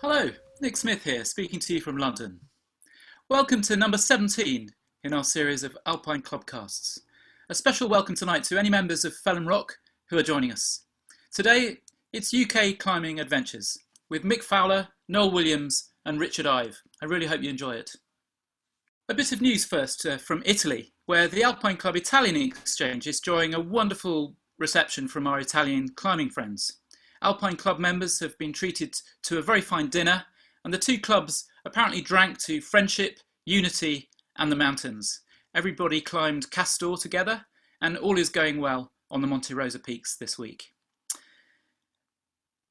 Hello, Nick Smith here, speaking to you from London. Welcome to number 17 in our series of Alpine ClubCasts. A special welcome tonight to any members of Felham Rock who are joining us. Today, it's UK climbing adventures with Mick Fowler, Noel Williams and Richard Ive. I really hope you enjoy it. A bit of news first from Italy, where the Alpine Club Italian Exchange is enjoying a wonderful reception from our Italian climbing friends. Alpine Club members have been treated to a very fine dinner, and the two clubs apparently drank to friendship, unity and the mountains. Everybody climbed Castor together, and all is going well on the Monte Rosa peaks this week.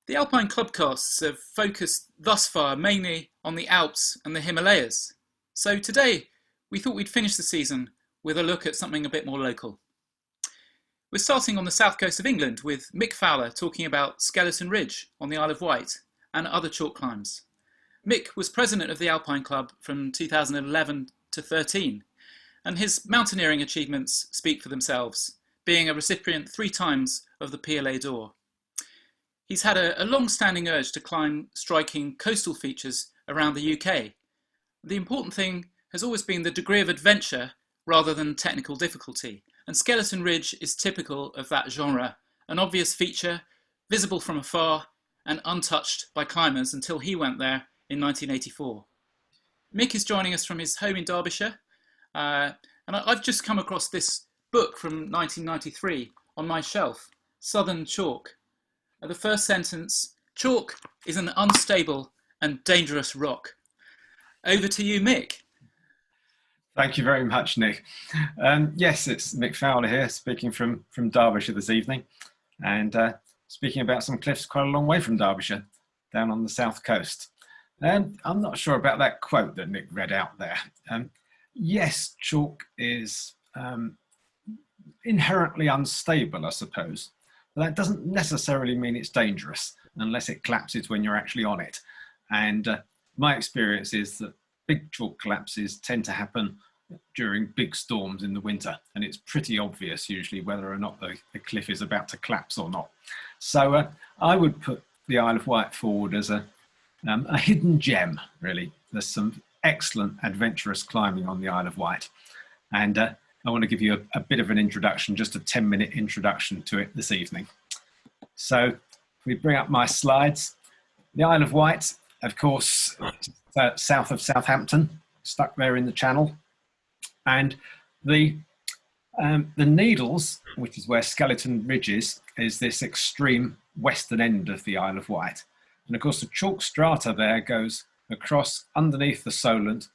The Alpine Clubcasts have focused thus far mainly on the Alps and the Himalayas. So today we thought we'd finish the season with a look at something a bit more local. We're starting on the south coast of England with Mick Fowler talking about Skeleton Ridge on the Isle of Wight and other chalk climbs. Mick was president of the Alpine Club from 2011 to 13, and his mountaineering achievements speak for themselves, being a recipient 3 times of the PLA d'Or. He's had a long-standing urge to climb striking coastal features around the UK. The important thing has always been the degree of adventure rather than technical difficulty. And Skeleton Ridge is typical of that genre, an obvious feature, visible from afar and untouched by climbers until he went there in 1984. Mick is joining us from his home in Derbyshire, and I've just come across this book from 1993 on my shelf, Southern Chalk. The first sentence, chalk is an unstable and dangerous rock. Over to you, Mick. Thank you very much, Nick. Yes, it's Mick Fowler here, speaking from Derbyshire this evening, and speaking about some cliffs quite a long way from Derbyshire, down on the south coast. I'm not sure about that quote that Nick read out there. Yes, chalk is inherently unstable, I suppose, but that doesn't necessarily mean it's dangerous unless it collapses when you're actually on it. And my experience is that big chalk collapses tend to happen during big storms in the winter, and it's pretty obvious usually whether or not the cliff is about to collapse or not. So I would put the Isle of Wight forward as a hidden gem, really. There's some excellent adventurous climbing on the Isle of Wight, and I want to give you a bit of an introduction, just a 10-minute introduction to it this evening. So if we bring up my slides, the Isle of Wight, of course, south of Southampton, stuck there in the channel, and the Needles, which is where Skeleton Ridge is this extreme western end of the Isle of Wight, and of course the chalk strata there goes across underneath the Solent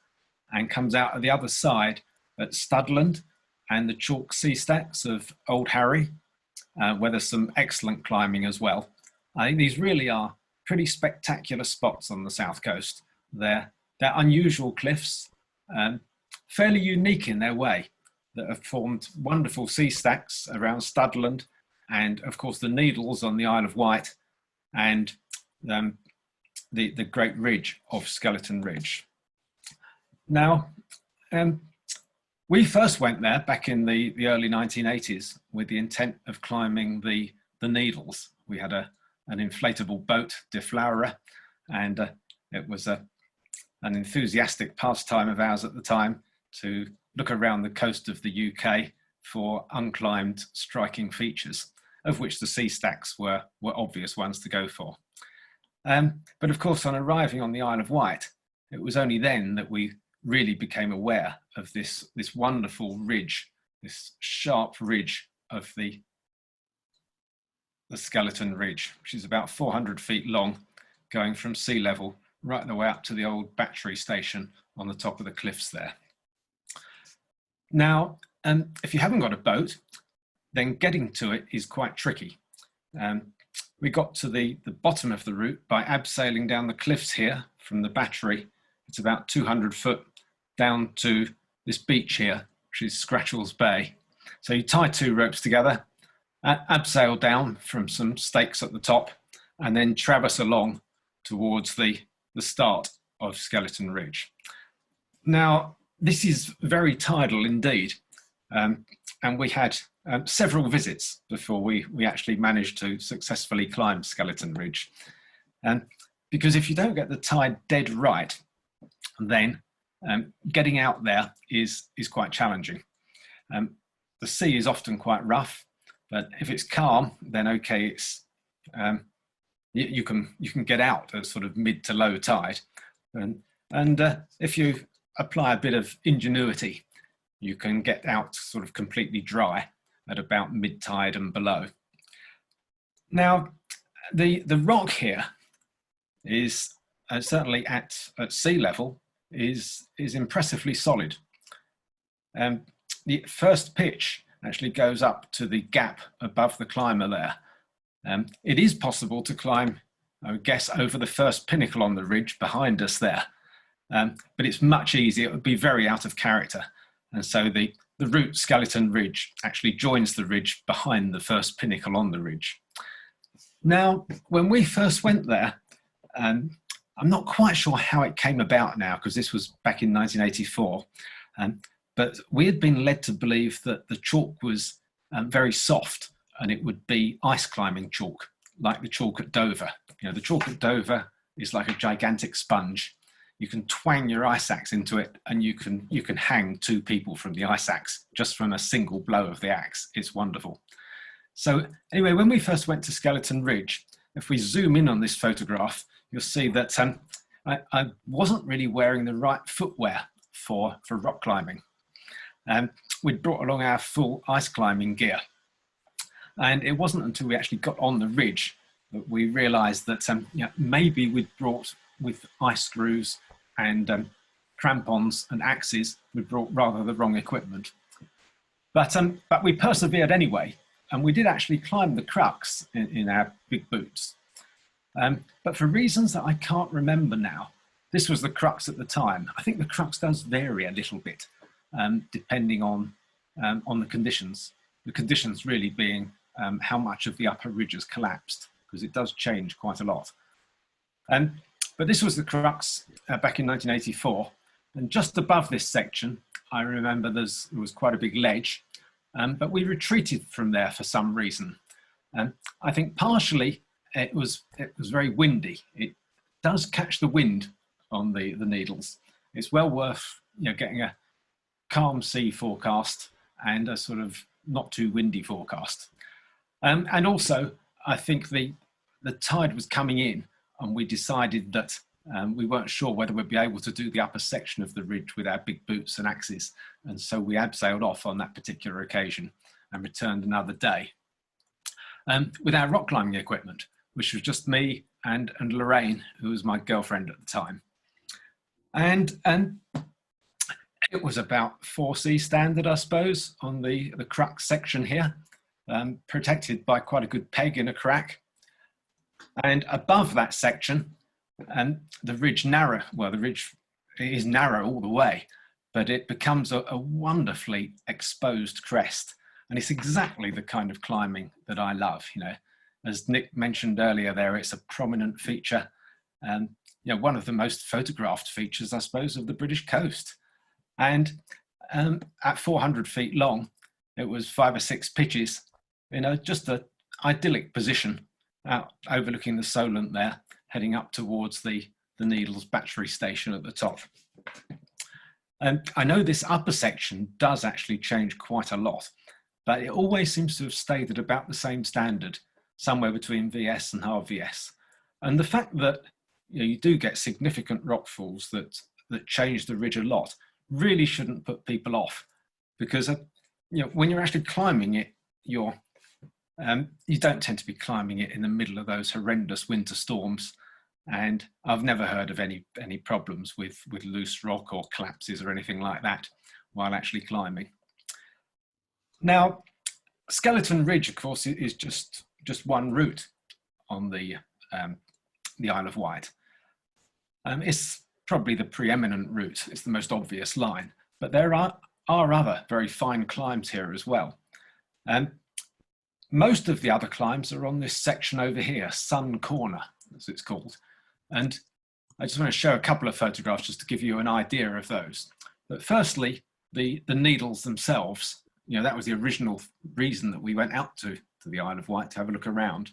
and comes out of the other side at Studland and the chalk sea stacks of Old Harry, where there's some excellent climbing as well. I think these really are pretty spectacular spots on the south coast. They're unusual cliffs, fairly unique in their way, that have formed wonderful sea stacks around Studland, and of course the Needles on the Isle of Wight, and the great ridge of Skeleton Ridge. Now, we first went there back in the early 1980s with the intent of climbing the Needles. We had an inflatable boat, Deflowerer, and it was an enthusiastic pastime of ours at the time to look around the coast of the UK for unclimbed striking features, of which the sea stacks were obvious ones to go for. But of course, on arriving on the Isle of Wight, it was only then that we really became aware of this wonderful ridge, this sharp ridge of the Skeleton Ridge, which is about 400 feet long, going from sea level right the way up to the old battery station on the top of the cliffs there. Now, if you haven't got a boat, then getting to it is quite tricky. We got to the bottom of the route by abseiling down the cliffs here from the battery. It's about 200 foot down to this beach here, which is Scratchell's Bay. So you tie 2 ropes together, abseil down from some stakes at the top, and then traverse along towards the start of Skeleton Ridge. Now, this is very tidal indeed, and we had several visits before we actually managed to successfully climb Skeleton Ridge. because if you don't get the tide dead right, then getting out there is quite challenging. The sea is often quite rough, but if it's calm, then okay, it's you can get out at sort of mid to low tide, and if you apply a bit of ingenuity, you can get out sort of completely dry at about mid tide and below. Now, the rock here is certainly at sea level is impressively solid. The first pitch actually goes up to the gap above the climber there. It is possible to climb, I guess, over the first pinnacle on the ridge behind us there, but it's much easier. It would be very out of character, and so the route Skeleton Ridge actually joins the ridge behind the first pinnacle on the ridge. Now, when we first went there, I'm not quite sure how it came about now, because this was back in 1984, but we had been led to believe that the chalk was very soft and it would be ice climbing chalk, like the chalk at Dover. You know, the chalk at Dover is like a gigantic sponge. You can twang your ice axe into it and you can hang two people from the ice axe just from a single blow of the axe. It's wonderful. So anyway, when we first went to Skeleton Ridge, if we zoom in on this photograph, you'll see that I wasn't really wearing the right footwear for rock climbing. We'd brought along our full ice climbing gear. And it wasn't until we actually got on the ridge that we realized that maybe we'd brought, with ice screws and crampons and axes, we brought rather the wrong equipment. But we persevered anyway, and we did actually climb the crux in our big boots. But for reasons that I can't remember now, this was the crux at the time. I think the crux does vary a little bit, depending on the conditions. The conditions really being how much of the upper ridge has collapsed, because it does change quite a lot. But this was the crux back in 1984. And just above this section, I remember there was quite a big ledge, but we retreated from there for some reason. I think partially it was very windy. It does catch the wind on the Needles. It's well worth getting a calm sea forecast and a sort of not too windy forecast. And also, I think the tide was coming in, and we decided that we weren't sure whether we'd be able to do the upper section of the ridge with our big boots and axes. And so we abseiled off on that particular occasion and returned another day with our rock climbing equipment, which was just me and Lorraine, who was my girlfriend at the time. And it was about 4C standard, I suppose, on the crux section here, protected by quite a good peg in a crack. And above that section, the ridge the ridge is narrow all the way, but it becomes a wonderfully exposed crest. And it's exactly the kind of climbing that I love. As Nick mentioned earlier there, it's a prominent feature, one of the most photographed features, I suppose, of the British coast. And at 400 feet long, it was 5 or 6 pitches, just an idyllic position out overlooking the Solent there, heading up towards the Needles battery station at the top. And I know this upper section does actually change quite a lot, but it always seems to have stayed at about the same standard, somewhere between VS and half VS. And the fact that you do get significant rockfalls that change the ridge a lot really shouldn't put people off, because when you're actually climbing it, you don't tend to be climbing it in the middle of those horrendous winter storms. And I've never heard of any problems with loose rock or collapses or anything like that while actually climbing. Now, Skeleton Ridge, of course, is just one route on the Isle of Wight. It's probably the preeminent route. It's the most obvious line, but there are other very fine climbs here as well. Most of the other climbs are on this section over here, Sun Corner, as it's called. And I just want to show a couple of photographs just to give you an idea of those. But firstly, the Needles themselves, that was the original reason that we went out to the Isle of Wight to have a look around.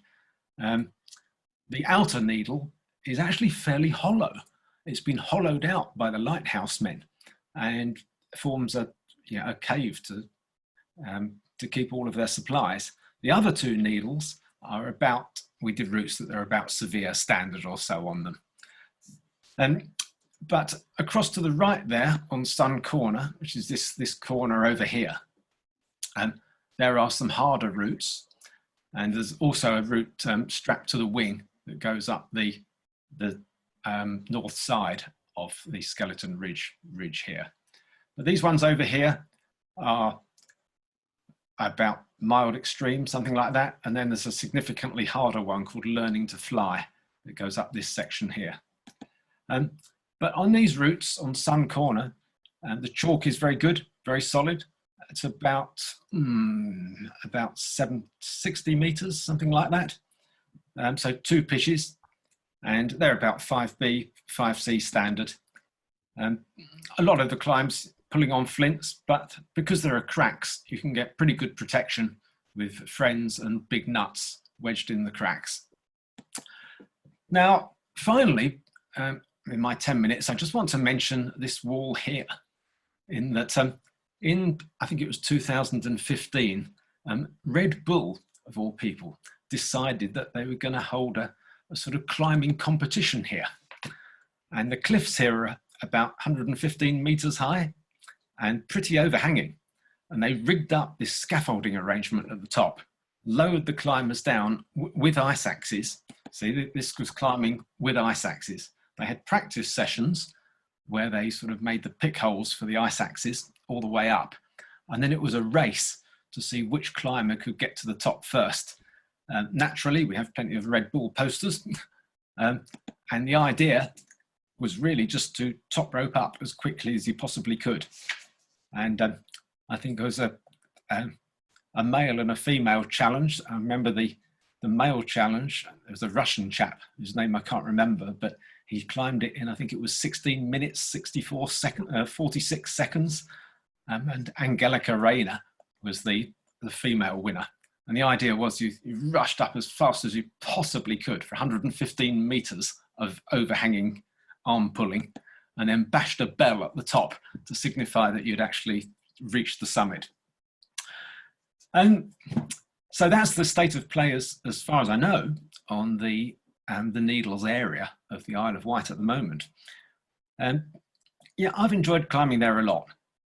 The outer Needle is actually fairly hollow. It's been hollowed out by the lighthouse men and forms a cave to keep all of their supplies. The other two needles are about, we did routes that are about severe standard or so on them. But across to the right there on Sun Corner, which is this corner over here, there are some harder routes. And there's also a route strapped to the wing that goes up the north side of the Skeleton Ridge here. But these ones over here are about mild extreme, something like that. And then there's a significantly harder one called Learning to Fly that goes up this section here. But on these routes on Sun Corner, the chalk is very good, very solid. It's about 60 meters, something like that. So 2 pitches, and they're about 5B, 5C standard. A lot of the climbs pulling on flints, but because there are cracks, you can get pretty good protection with friends and big nuts wedged in the cracks. Now, finally, in my 10 minutes, I just want to mention this wall here, in that I think it was 2015, Red Bull, of all people, decided that they were going to hold a sort of climbing competition here. And the cliffs here are about 115 meters high and pretty overhanging. And they rigged up this scaffolding arrangement at the top, lowered the climbers down with ice axes. See, this was climbing with ice axes. They had practice sessions where they sort of made the pick holes for the ice axes all the way up. And then it was a race to see which climber could get to the top first. Naturally, we have plenty of Red Bull posters. And the idea was really just to top rope up as quickly as you possibly could. And I think there was a male and a female challenge. I remember the male challenge, there was a Russian chap whose name I can't remember, but he climbed it in, I think it was 16 minutes, 46 seconds. And Angelica Rayner was the female winner. And the idea was you rushed up as fast as you possibly could for 115 meters of overhanging arm pulling, and then bashed a bell at the top to signify that you'd actually reached the summit. And so that's the state of play as far as I know on the Needles area of the Isle of Wight at the moment. Yeah, I've enjoyed climbing there a lot.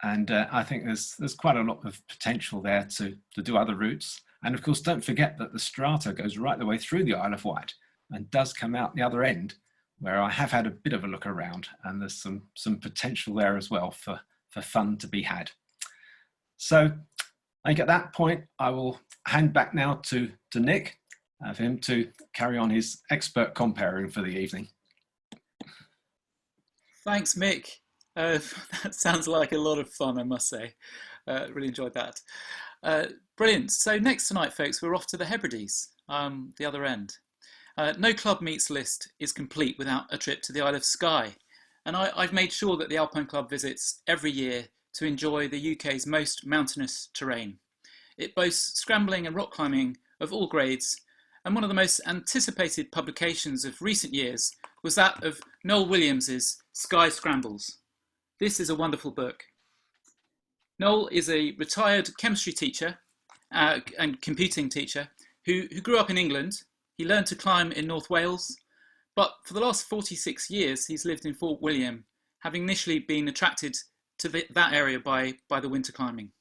And I think there's quite a lot of potential there to do other routes. And of course, don't forget that the strata goes right the way through the Isle of Wight and does come out the other end, where I have had a bit of a look around, and there's some potential there as well for fun to be had. So I think at that point, I will hand back now to Nick, for him to carry on his expert comparing for the evening. Thanks, Mick. That sounds like a lot of fun, I must say. Really enjoyed that. Brilliant. So next tonight, folks, we're off to the Hebrides, the other end. No club meets list is complete without a trip to the Isle of Skye. And I've made sure that the Alpine Club visits every year to enjoy the UK's most mountainous terrain. It boasts scrambling and rock climbing of all grades, and one of the most anticipated publications of recent years was that of Noel Williams's Skye Scrambles. This is a wonderful book. Noel is a retired chemistry teacher and computing teacher who grew up in England. He learned to climb in North Wales, but for the last 46 years, he's lived in Fort William, having initially been attracted to that area by the winter climbing.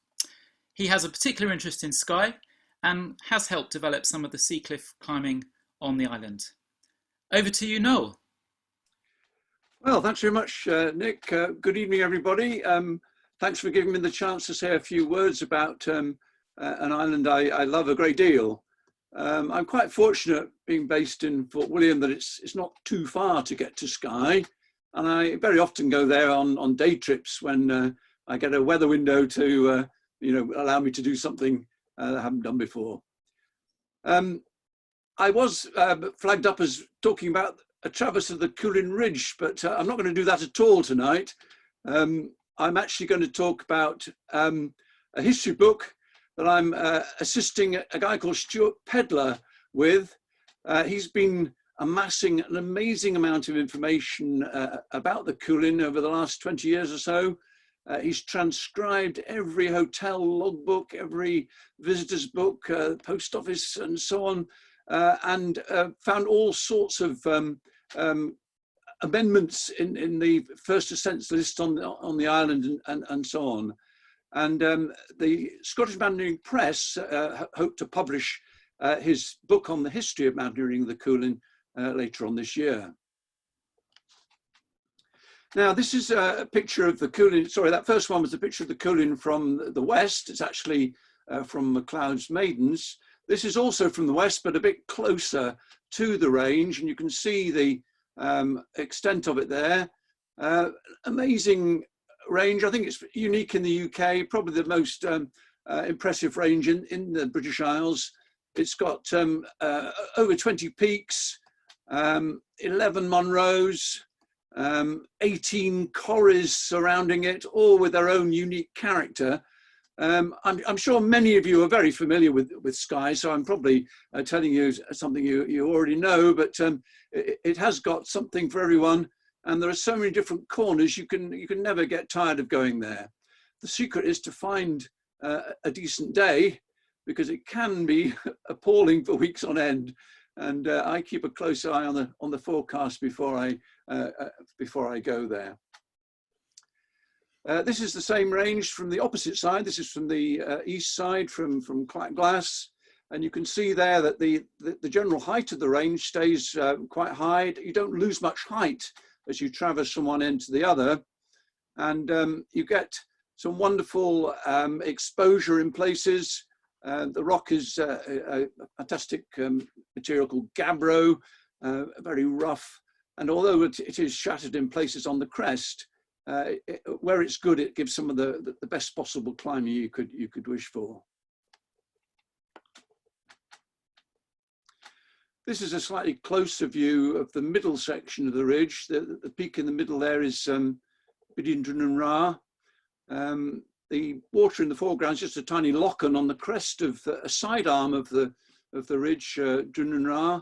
He has a particular interest in Skye and has helped develop some of the sea cliff climbing on the island. Over to you, Noel. Well, thanks very much, Nick. Good evening, everybody. Thanks for giving me the chance to say a few words about an island I love a great deal. I'm quite fortunate being based in Fort William that it's not too far to get to Skye, and I very often go there on day trips when I get a weather window to allow me to do something I haven't done before. I was flagged up as talking about a traverse of the Cuillin Ridge, but I'm not going to do that at all tonight. I'm actually going to talk about a history book that I'm assisting a guy called Stuart Pedler with. He's been amassing an amazing amount of information about the Cuillin over the last 20 years or so. He's transcribed every hotel logbook, every visitor's book, post office and so on, and found all sorts of amendments in the first ascents list on the island and so on. And the Scottish Mountaineering Press hope to publish his book on the history of mountaineering the Cuillin later on this year. Now, this is a picture of the Cuillin. Sorry, that first one was a picture of the Cuillin from the west. It's actually from MacLeod's Maidens. This is also from the west, but a bit closer to the range, and you can see the extent of it there. Amazing range. I think it's unique in the UK, probably the most impressive range in the British Isles. It's got over 20 peaks, 11 Munros, 18 corries surrounding it, all with their own unique character. I'm sure many of you are very familiar with Skye, so I'm probably telling you something you already know, but it has got something for everyone, and there are so many different corners, you can never get tired of going there. The secret is to find a decent day, because it can be appalling for weeks on end, and I keep a close eye on the forecast before I go there. This is the same range from the opposite side. This is from the east side, from Clackglass, and you can see there that the general height of the range stays quite high. You don't lose much height as you traverse from one end to the other, and you get some wonderful exposure in places. The rock is a fantastic material called gabbro, very rough, and although it is shattered in places on the crest, where it's good, it gives some of the best possible climbing you could wish for. This is a slightly closer view of the middle section of the ridge. The peak in the middle there is Bidin Drun Ra. The water in the foreground is just a tiny lochen on the crest of a side arm of the ridge, Drun Ra.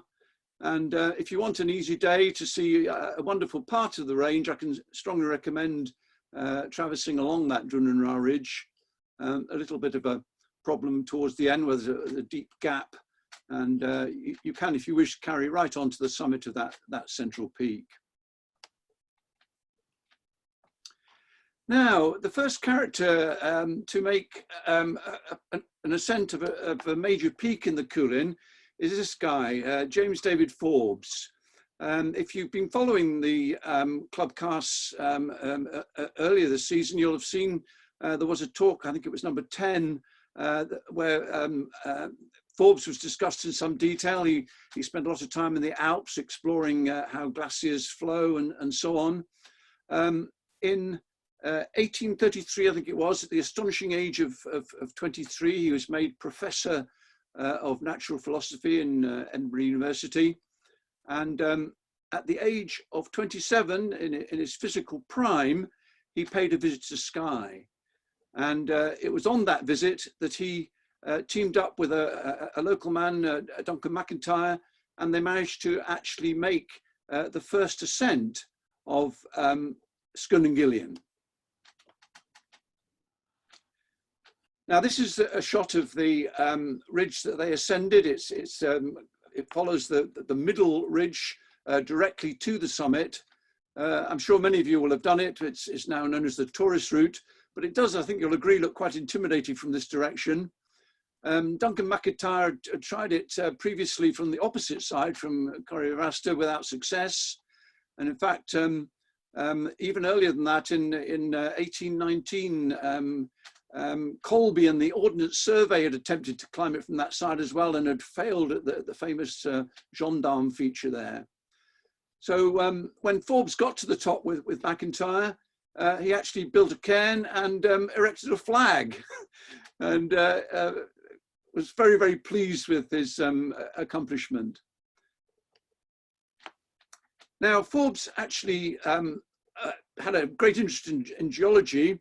And if you want an easy day to see a wonderful part of the range, I can strongly recommend traversing along that Drun Ra ridge. A little bit of a problem towards the end where there's a deep gap, and you can, if you wish, carry right onto the summit of that central peak. Now, the first character to make an ascent of a major peak in the Cuillin is this guy, James David Forbes. If you've been following the ClubCasts earlier this season, you'll have seen there was a talk, I think it was number 10, where Forbes was discussed in some detail. He spent a lot of time in the Alps exploring how glaciers flow and so on. In 1833, I think it was, at the astonishing age of 23, he was made Professor of Natural Philosophy in Edinburgh University. And at the age of 27, in his physical prime, he paid a visit to Skye. And it was on that visit that he teamed up with a local man, Duncan McIntyre, and they managed to actually make the first ascent of Cuillin. Now, this is a shot of the ridge that they ascended. It follows the middle ridge directly to the summit. I'm sure many of you will have done it. It's now known as the tourist route, but it does, I think you'll agree, look quite intimidating from this direction. Duncan McIntyre tried it previously from the opposite side, from Corrievasta, without success. And in fact, even earlier than that, in 1819, Colby and the Ordnance Survey had attempted to climb it from that side as well, and had failed at the famous gendarme feature there. So when Forbes got to the top with McIntyre, he actually built a cairn and erected a flag, and was very, very pleased with his accomplishment. Now, Forbes actually had a great interest in geology,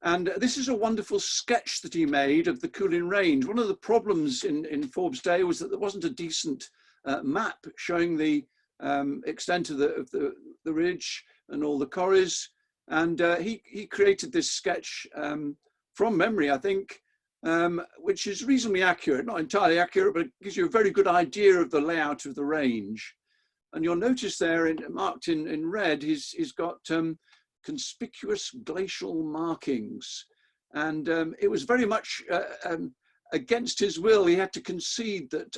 and this is a wonderful sketch that he made of the Cuillin Range. One of the problems in Forbes' day was that there wasn't a decent map showing the extent of the ridge and all the corries. And he created this sketch from memory, I think, which is reasonably accurate, not entirely accurate, but it gives you a very good idea of the layout of the range. And you'll notice there, marked in red, he's got conspicuous glacial markings. And it was very much against his will. He had to concede that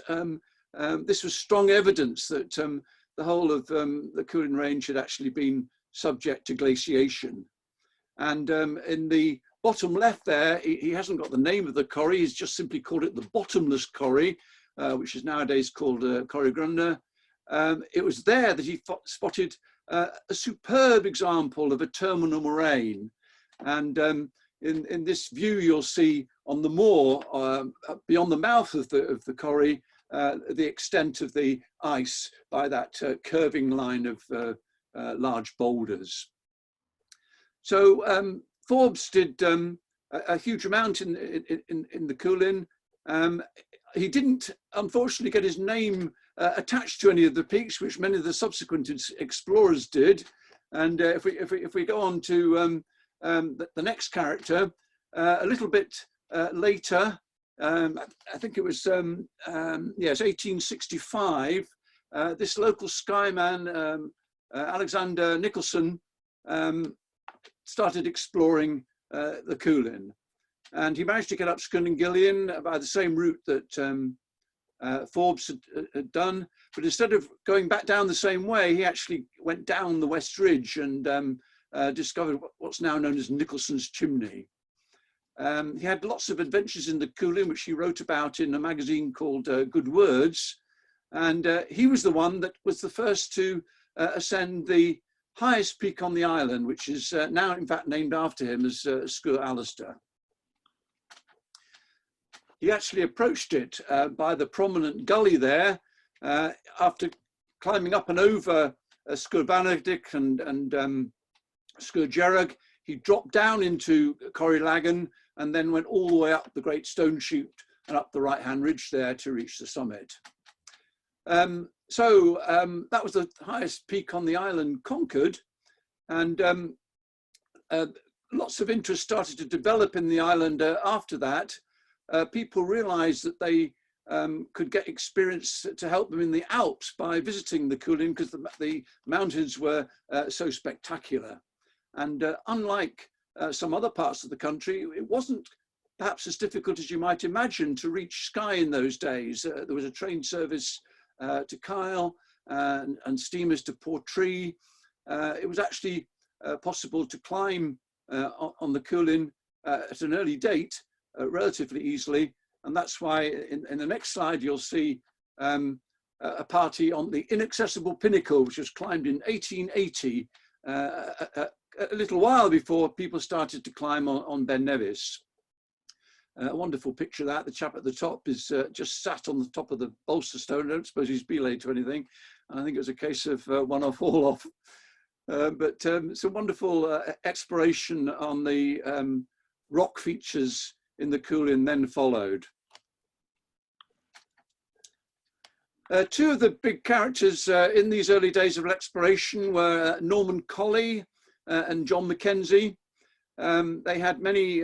this was strong evidence that the whole of the Cuillin range had actually been subject to glaciation. And in the bottom left there, he hasn't got the name of the corrie, he's just simply called it the bottomless corrie, which is nowadays called Corrie Grundner. It was there that he spotted a superb example of a terminal moraine. And in this view, you'll see on the moor, beyond the mouth of the corrie, the extent of the ice by that curving line of large boulders. So Forbes did a huge amount in the Cuillin. He didn't, unfortunately, get his name attached to any of the peaks, which many of the subsequent explorers did. And if we go on to the next character, a little bit later, I think it was, yes, 1865, this local skyman, Alexander Nicholson, started exploring the Cuillin. And he managed to get up Skirningillion by the same route that Forbes had done. But instead of going back down the same way, he actually went down the West Ridge and discovered what's now known as Nicholson's Chimney. He had lots of adventures in the Cuillin, which he wrote about in a magazine called Good Words. And he was the one that was the first to ascend the highest peak on the island, which is now in fact named after him as Sgurr Alistair. He actually approached it by the prominent gully there after climbing up and over Sgurr Banedict and Sgurr Gerrag. He dropped down into Corrie Lagan and then went all the way up the Great Stone Chute and up the right-hand ridge there to reach the summit. So that was the highest peak on the island conquered, and lots of interest started to develop in the island after that. People realized that they could get experience to help them in the Alps by visiting the Cuillin, because the mountains were so spectacular. And unlike some other parts of the country, it wasn't perhaps as difficult as you might imagine to reach Skye in those days. There was a train service to Kyle and steamers to Portree. It was actually possible to climb on the Cuillin at an early date relatively easily. And that's why in the next slide, you'll see a party on the Inaccessible Pinnacle, which was climbed in 1880, a little while before people started to climb on Ben Nevis. A wonderful picture of that. The chap at the top is just sat on the top of the bolster stone. I don't suppose he's belayed to anything. I think it was a case of one off, all off. But some wonderful exploration on the rock features in the Cuillin then followed. Two of the big characters in these early days of exploration were Norman Colley and John Mckenzie. They had many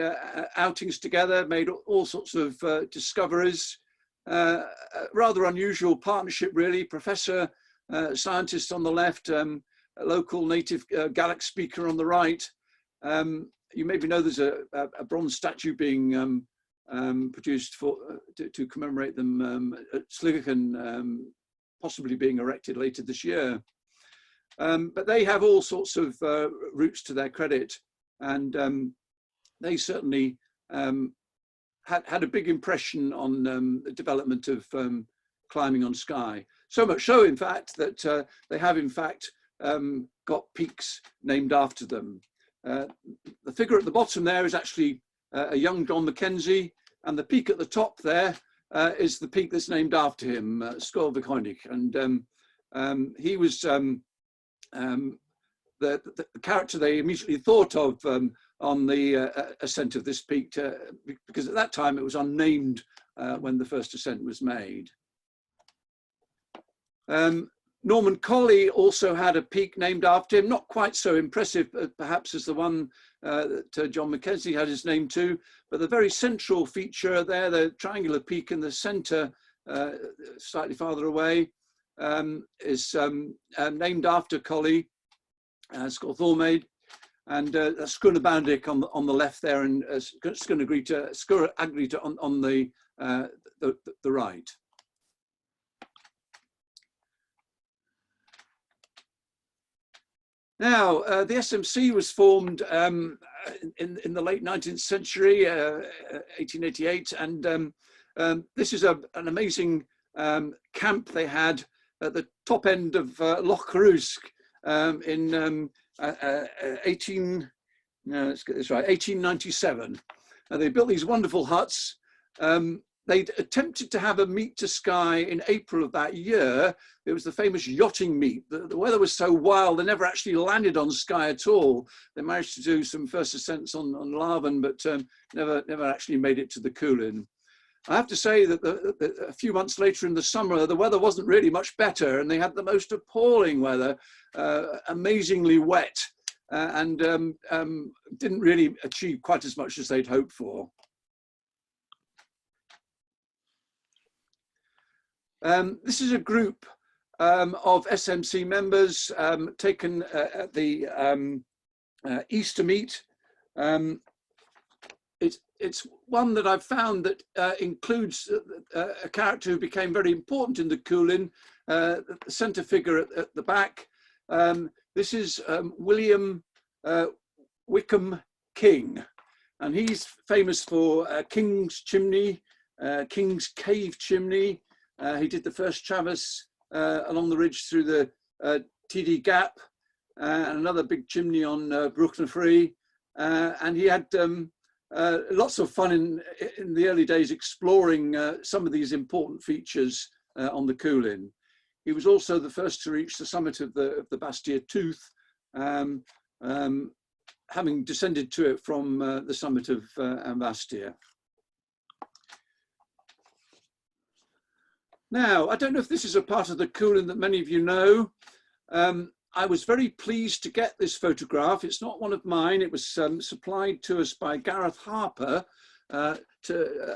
outings together, made all sorts of discoveries. Rather unusual partnership, really. Professor, scientist on the left, a local native Gaelic speaker on the right. You maybe know there's a bronze statue being produced to commemorate them at Sligochen, possibly being erected later this year. But they have all sorts of roots to their credit. And they certainly had a big impression on the development of climbing on Skye. So much so, in fact, that they have, in fact, got peaks named after them. The figure at the bottom there is actually a young John Mckenzie, and the peak at the top there is the peak that's named after him, Sgurr Vicoinig. And he was the character they immediately thought of on the ascent of this peak, because at that time it was unnamed when the first ascent was made. Norman Colley also had a peak named after him, not quite so impressive perhaps as the one that John Mckenzie had his name to, but the very central feature there, the triangular peak in the centre, slightly farther away, is named after Colley, Scorthormaid, and Sgurr Bandic on the left there, and Sgurr Agrita on the right. Now, the SMC was formed in the late 19th century, 1888, and this is an amazing camp they had at the top end of Loch Carrusk in 1897. They built these wonderful huts. They'd attempted to have a meet to Skye in April of that year. It was the famous yachting meet. The weather was so wild, they never actually landed on Skye at all. They managed to do some first ascents on Larven, but never actually made it to the Cuillin. I have to say that a few months later in the summer, the weather wasn't really much better, and they had the most appalling weather, amazingly wet, and didn't really achieve quite as much as they'd hoped for. This is a group of SMC members taken at the Easter meet. It's one that I've found that includes a character who became very important in the Cuillin, the centre figure at the back. This is Wickham King, and he's famous for King's Chimney, King's Cave Chimney. He did the first traverse along the ridge through the TD Gap, and another big chimney on Bruchna, and he had lots of fun in the early days exploring some of these important features on the Cuillin. He was also the first to reach the summit of the Bastier Tooth, having descended to it from the summit of Bastier. Now, I don't know if this is a part of the Cuillin that many of you know. I was very pleased to get this photograph. It's not one of mine. It was supplied to us by Gareth Harper.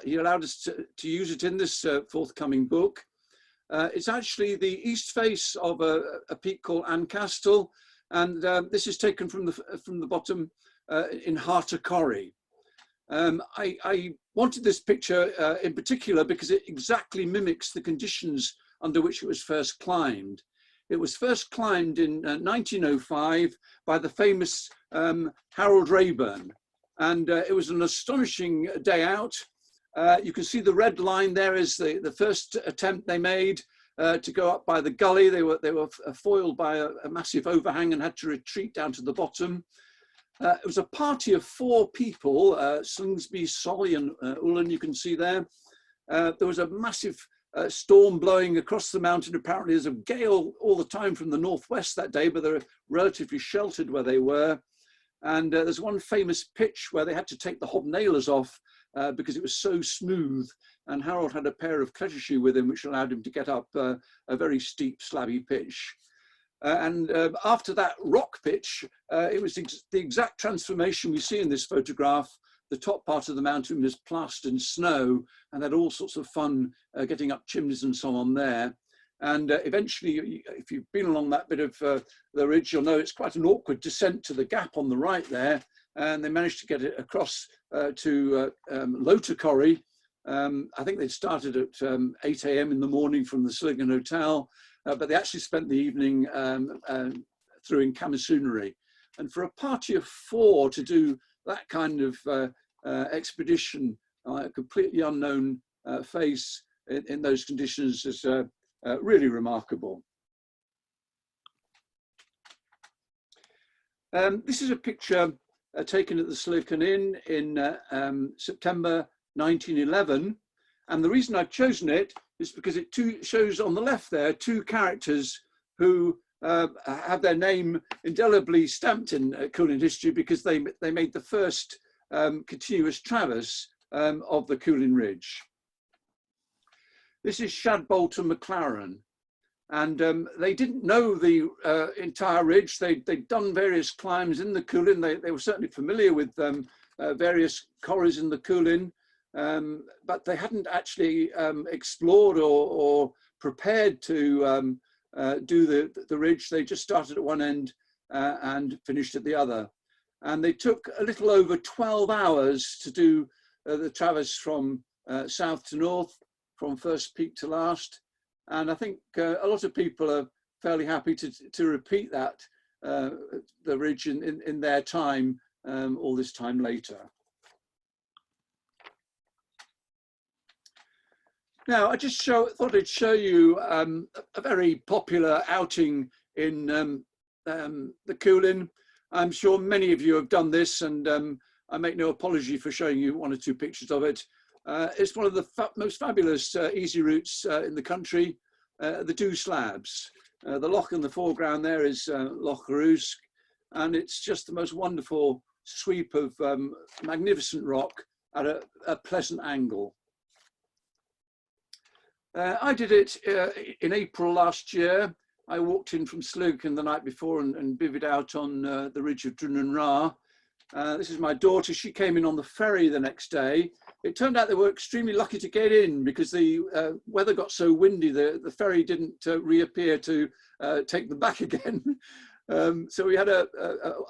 He allowed us to use it in this forthcoming book. It's actually the east face of a peak called Ancastle, and this is taken from the bottom in Hartacorry. I wanted this picture in particular because it exactly mimics the conditions under which it was first climbed. It was first climbed in 1905 by the famous Harold Rayburn, and it was an astonishing day out. You can see the red line there is the first attempt they made to go up by the gully. They were foiled by a massive overhang and had to retreat down to the bottom. It was a party of 4 people, Slingsby, Solly and Ullin, you can see there. There was a massive storm blowing across the mountain. Apparently there's a gale all the time from the northwest that day, but they're relatively sheltered where they were. And there's one famous pitch where they had to take the hobnailers off because it was so smooth. And Harold had a pair of pleasure shoe with him, which allowed him to get up a very steep, slabby pitch. And after that rock pitch, it was the exact transformation we see in this photograph. The top part of the mountain was plastered in snow and had all sorts of fun getting up chimneys and so on there. And eventually, if you've been along that bit of the ridge, you'll know it's quite an awkward descent to the gap on the right there. And they managed to get it across to Lotacorry. I think they started at 8 AM in the morning from the Sligan Hotel. But they actually spent the evening through in Camisoonery. And for a party of 4 to do that kind of expedition, a completely unknown face in those conditions is really remarkable. This is a picture taken at the Silicon Inn in September 1911. And the reason I've chosen it is because it shows on the left there 2 characters who have their name indelibly stamped in Cuillin history because they made the first continuous traverse of the Cuillin Ridge. This is Shadbolt and McLaren. And they didn't know the entire ridge. They'd done various climbs in the Cuillin. They were certainly familiar with various corries in the Cuillin, but they hadn't actually explored or prepared to do the ridge. They just started at one end and finished at the other. And they took a little over 12 hours to do the traverse from south to north, from first peak to last. And I think a lot of people are fairly happy to repeat that, the ridge in their time, all this time later. Now, I just thought I'd show you a very popular outing in the Cuillin. I'm sure many of you have done this, and I make no apology for showing you one or two pictures of it. It's one of the most fabulous easy routes in the country, the Dew Slabs. The loch in the foreground there is Loch Rusk, and it's just the most wonderful sweep of magnificent rock at a pleasant angle. I did it in April last year. I walked in from Slugan the night before and bivvied out on the ridge of Drunnan. This is my daughter. She came in on the ferry the next day. It turned out they were extremely lucky to get in because the weather got so windy, the ferry didn't reappear to take them back again. So we had a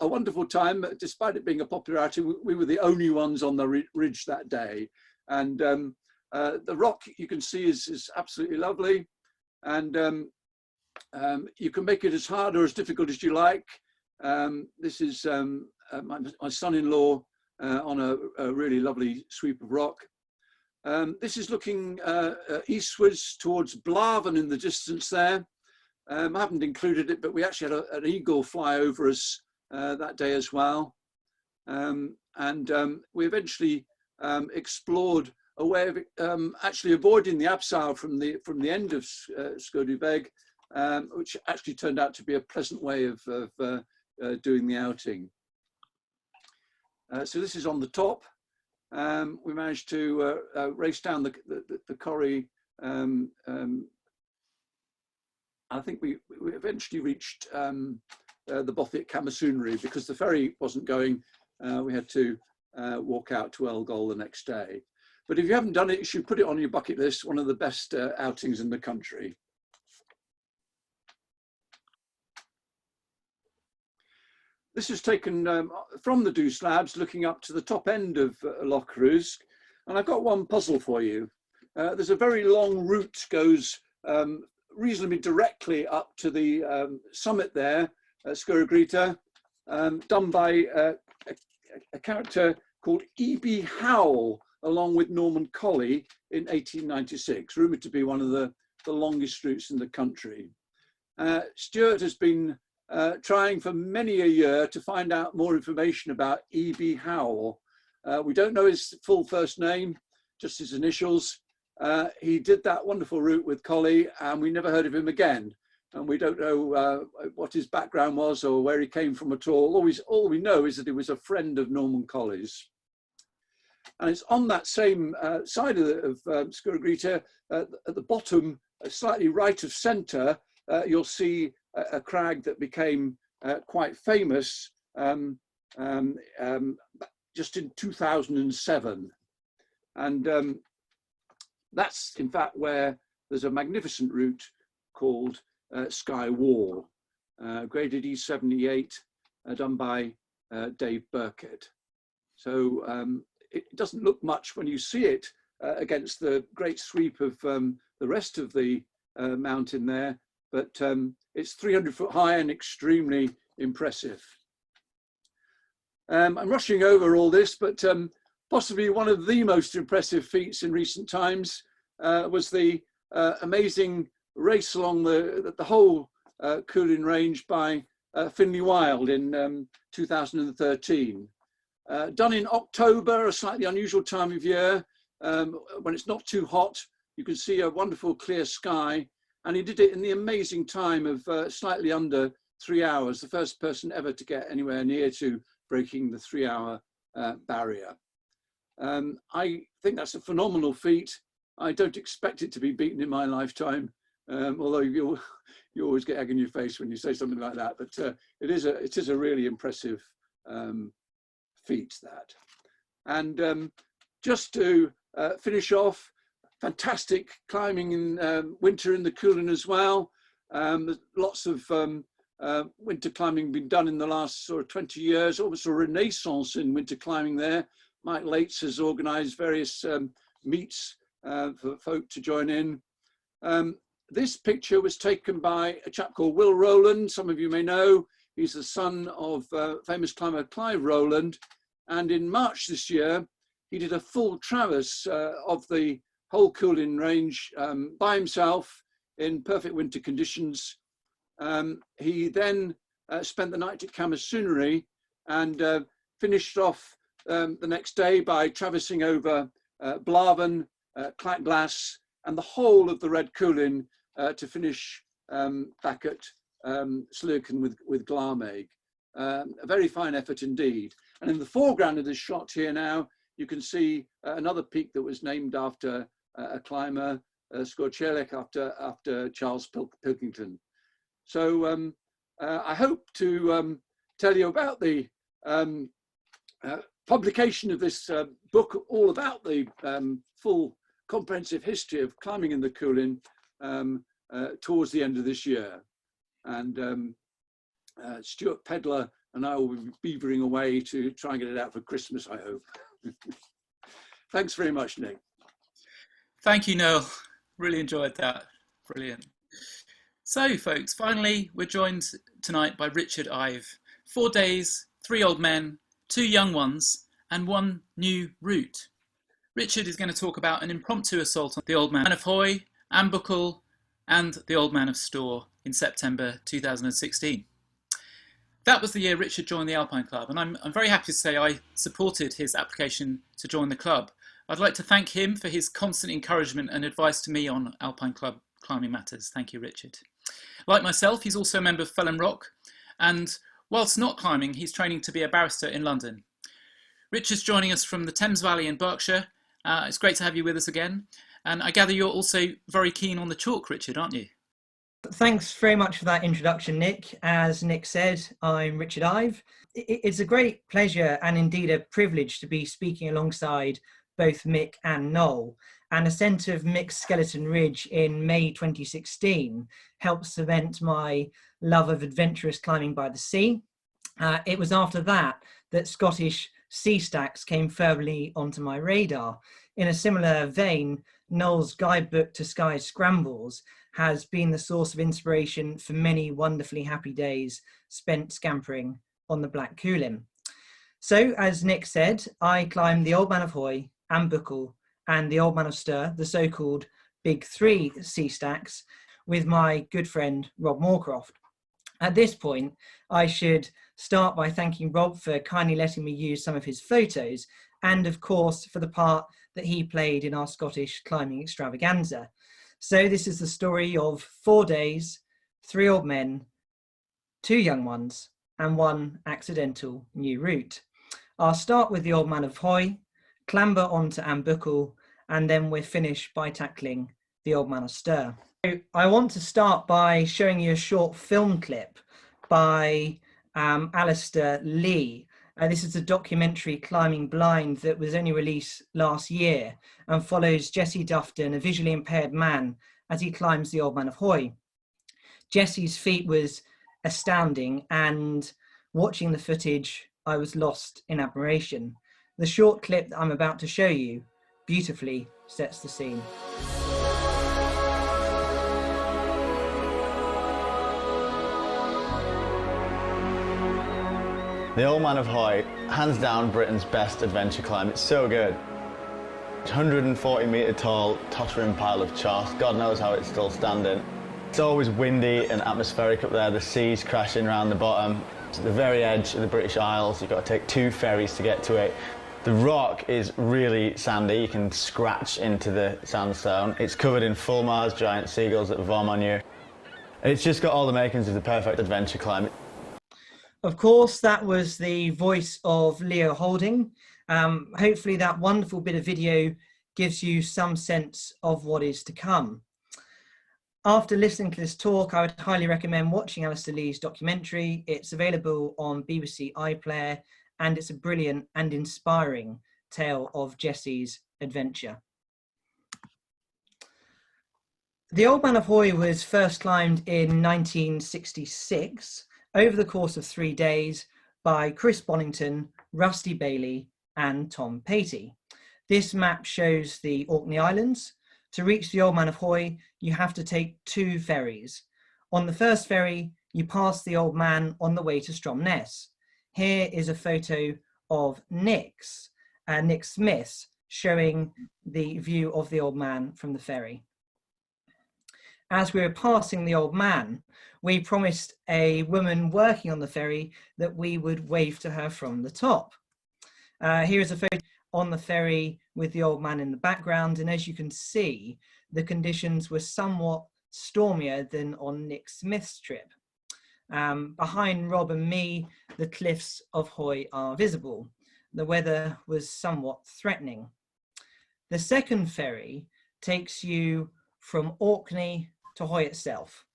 wonderful time. Despite it being a popular outing, we were the only ones on the ridge that day. And the rock you can see is absolutely lovely. And you can make it as hard or as difficult as you like. This is my son-in-law on a really lovely sweep of rock. This is looking eastwards towards Blaven in the distance there. I haven't included it, but we actually had an eagle fly over us that day as well. We eventually explored a way of actually avoiding the abseil from the end of Skøduveg, which actually turned out to be a pleasant way of doing the outing. So this is on the top. We managed to race down the corrie. I think we eventually reached the Bothic Camasunri because the ferry wasn't going. We had to walk out to Elgol the next day. But if you haven't done it, you should put it on your bucket list. One of the best outings in the country. This is taken from the Dew Slabs, looking up to the top end of Loch Rusk. And I've got one puzzle for you. There's a very long route goes reasonably directly up to the summit there, Skurrigrita, done by a character called E.B. Howell, along with Norman Colley in 1896, rumoured to be one of the longest routes in the country. Stuart has been trying for many a year to find out more information about E.B. Howell. We don't know his full first name, just his initials. He did that wonderful route with Colley, and we never heard of him again. And we don't know what his background was or where he came from at all. All we know is that he was a friend of Norman Colley's. And it's on that same side of Skurrigrita, at the bottom, slightly right of centre, you'll see a crag that became quite famous just in 2007. And that's in fact where there's a magnificent route called Skye Wall, graded E78, done by Dave Burkett. So it doesn't look much when you see it against the great sweep of the rest of the mountain there, but it's 300 foot high and extremely impressive. I'm rushing over all this, but possibly one of the most impressive feats in recent times was the amazing race along the whole Cuillin range by Finlay Wild in 2013. Done in October, a slightly unusual time of year, when it's not too hot. You can see a wonderful clear sky, and he did it in the amazing time of slightly under 3 hours, the first person ever to get anywhere near to breaking the 3-hour barrier. I think that's a phenomenal feat. I don't expect it to be beaten in my lifetime, although you always get egg in your face when you say something like that. But it is a really impressive feat, that. And just to finish off, fantastic climbing in winter in the Cuillin as well. There's lots of winter climbing been done in the last sort of 20 years, almost a renaissance in winter climbing there. Mike Lates has organised various meets for folk to join in. This picture was taken by a chap called Will Rowland. Some of you may know. He's the son of famous climber Clive Rowland. And in March this year, he did a full traverse of the whole Cuillin range by himself in perfect winter conditions. He then spent the night at Camasunary and finished off the next day by traversing over Blavan, Clackglass, and the whole of the Red Cuillin to finish back at Slurken with Glarmeg. A very fine effort indeed. And in the foreground of this shot here now, you can see another peak that was named after a climber, Scorchelek, after Charles Pilkington. So I hope to tell you about the publication of this book, all about the full comprehensive history of climbing in the Cuillin towards the end of this year. And Stuart Pedler and I will be beavering away to try and get it out for Christmas, I hope. Thanks very much, Nick. Thank you, Noel. Really enjoyed that. Brilliant. So, folks, finally, we're joined tonight by Richard Ive. 4 days, 3 old men, 2 young ones, and 1 new route. Richard is going to talk about an impromptu assault on the Old Man of Hoy, Ambuckle, and the Old Man of Storr in September 2016. That was the year Richard joined the Alpine Club, and I'm very happy to say I supported his application to join the club. I'd like to thank him for his constant encouragement and advice to me on Alpine Club climbing matters. Thank you, Richard. Like myself, he's also a member of Felham Rock, and whilst not climbing, he's training to be a barrister in London. Richard's joining us from the Thames Valley in Berkshire. It's great to have you with us again. And I gather you're also very keen on the chalk, Richard, aren't you? Thanks very much for that introduction, Nick. As Nick said, I'm Richard Ive. It's a great pleasure and indeed a privilege to be speaking alongside both Mick and Noel. And ascent of Mick's Skeleton Ridge in May 2016 helped cement my love of adventurous climbing by the sea. It was after that Scottish sea stacks came firmly onto my radar. In a similar vein, Noel's guidebook to Skye's Scrambles has been the source of inspiration for many wonderfully happy days spent scampering on the Black Cuillin. So, as Nick said, I climbed the Old Man of Hoy, Ambuckle, and the Old Man of Storr, the so-called Big 3 sea stacks, with my good friend Rob Moorcroft. At this point, I should start by thanking Rob for kindly letting me use some of his photos, and of course for the part that he played in our Scottish climbing extravaganza. So this is the story of 4 days, 3 old men, 2 young ones, and 1 accidental new route. I'll start with the Old Man of Hoy, clamber onto Ambuckle, and then we'll finish by tackling the Old Man of Storr. So I want to start by showing you a short film clip by Alistair Lee. This is a documentary, Climbing Blind, that was only released last year and follows Jesse Dufton, a visually impaired man, as he climbs the Old Man of Hoy. Jesse's feat was astounding, and watching the footage, I was lost in admiration. The short clip that I'm about to show you beautifully sets the scene. The Old Man of Hoy, hands down Britain's best adventure climb. It's so good. 140 metre tall, tottering pile of chalk. God knows how it's still standing. It's always windy and atmospheric up there. The sea's crashing around the bottom. It's at the very edge of the British Isles. You've got to take 2 ferries to get to it. The rock is really sandy. You can scratch into the sandstone. It's covered in fulmars, giant seagulls that vom on you. It's just got all the makings of the perfect adventure climb. Of course, that was the voice of Leo Holding. Hopefully that wonderful bit of video gives you some sense of what is to come. After listening to this talk, I would highly recommend watching Alistair Lee's documentary. It's available on BBC iPlayer, and it's a brilliant and inspiring tale of Jesse's adventure. The Old Man of Hoy was first climbed in 1966 over the course of 3 days by Chris Bonington, Rusty Bailey and Tom Patey. This map shows the Orkney Islands. To reach the Old Man of Hoy, you have to take 2 ferries. On the first ferry, you pass the Old Man on the way to Stromness. Here is a photo of Nick Smith, showing the view of the Old Man from the ferry. As we were passing the Old Man, we promised a woman working on the ferry that we would wave to her from the top. Here is a photo on the ferry with the Old Man in the background, and as you can see, the conditions were somewhat stormier than on Nick Smith's trip. Behind Rob and me, the cliffs of Hoy are visible. The weather was somewhat threatening. The second ferry takes you from Orkney to Hoy itself.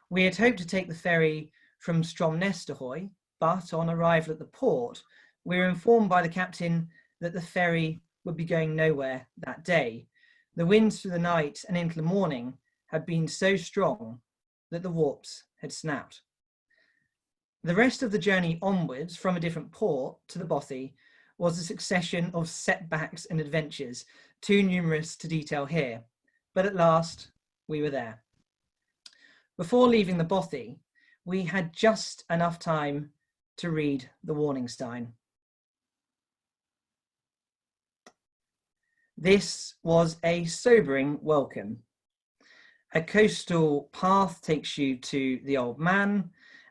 We had hoped to take the ferry from Stromness to Hoy, but on arrival at the port, we were informed by the captain that the ferry would be going nowhere that day. The winds through the night and into the morning had been so strong that the warps had snapped. The rest of the journey onwards from a different port to the bothy was a succession of setbacks and adventures, too numerous to detail here, but at last we were there. Before leaving the bothy, we had just enough time to read the warning sign. This was a sobering welcome. A coastal path takes you to the Old Man,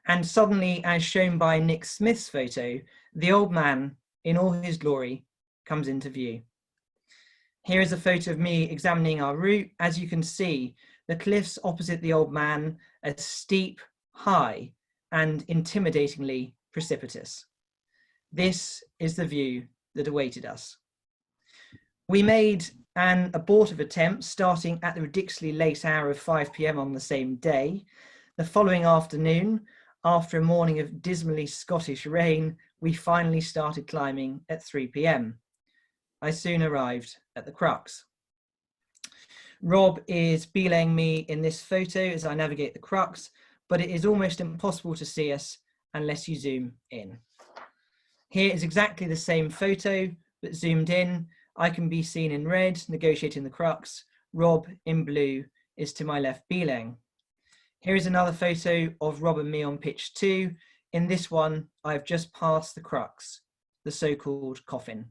and suddenly, as shown by Nick Smith's photo, the Old Man, in all his glory, comes into view. Here is a photo of me examining our route. As you can see, the cliffs opposite the Old Man are steep, high, and intimidatingly precipitous. This is the view that awaited us. We made an abortive attempt starting at the ridiculously late hour of 5 p.m. on the same day. The following afternoon, after a morning of dismally Scottish rain, we finally started climbing at 3 p.m. I soon arrived at the crux. Rob is belaying me in this photo as I navigate the crux, but it is almost impossible to see us unless you zoom in. Here is exactly the same photo, but zoomed in. I can be seen in red, negotiating the crux. Rob in blue is to my left belaying. Here is another photo of Rob and me on pitch 2. In this one, I've just passed the crux, the so-called coffin.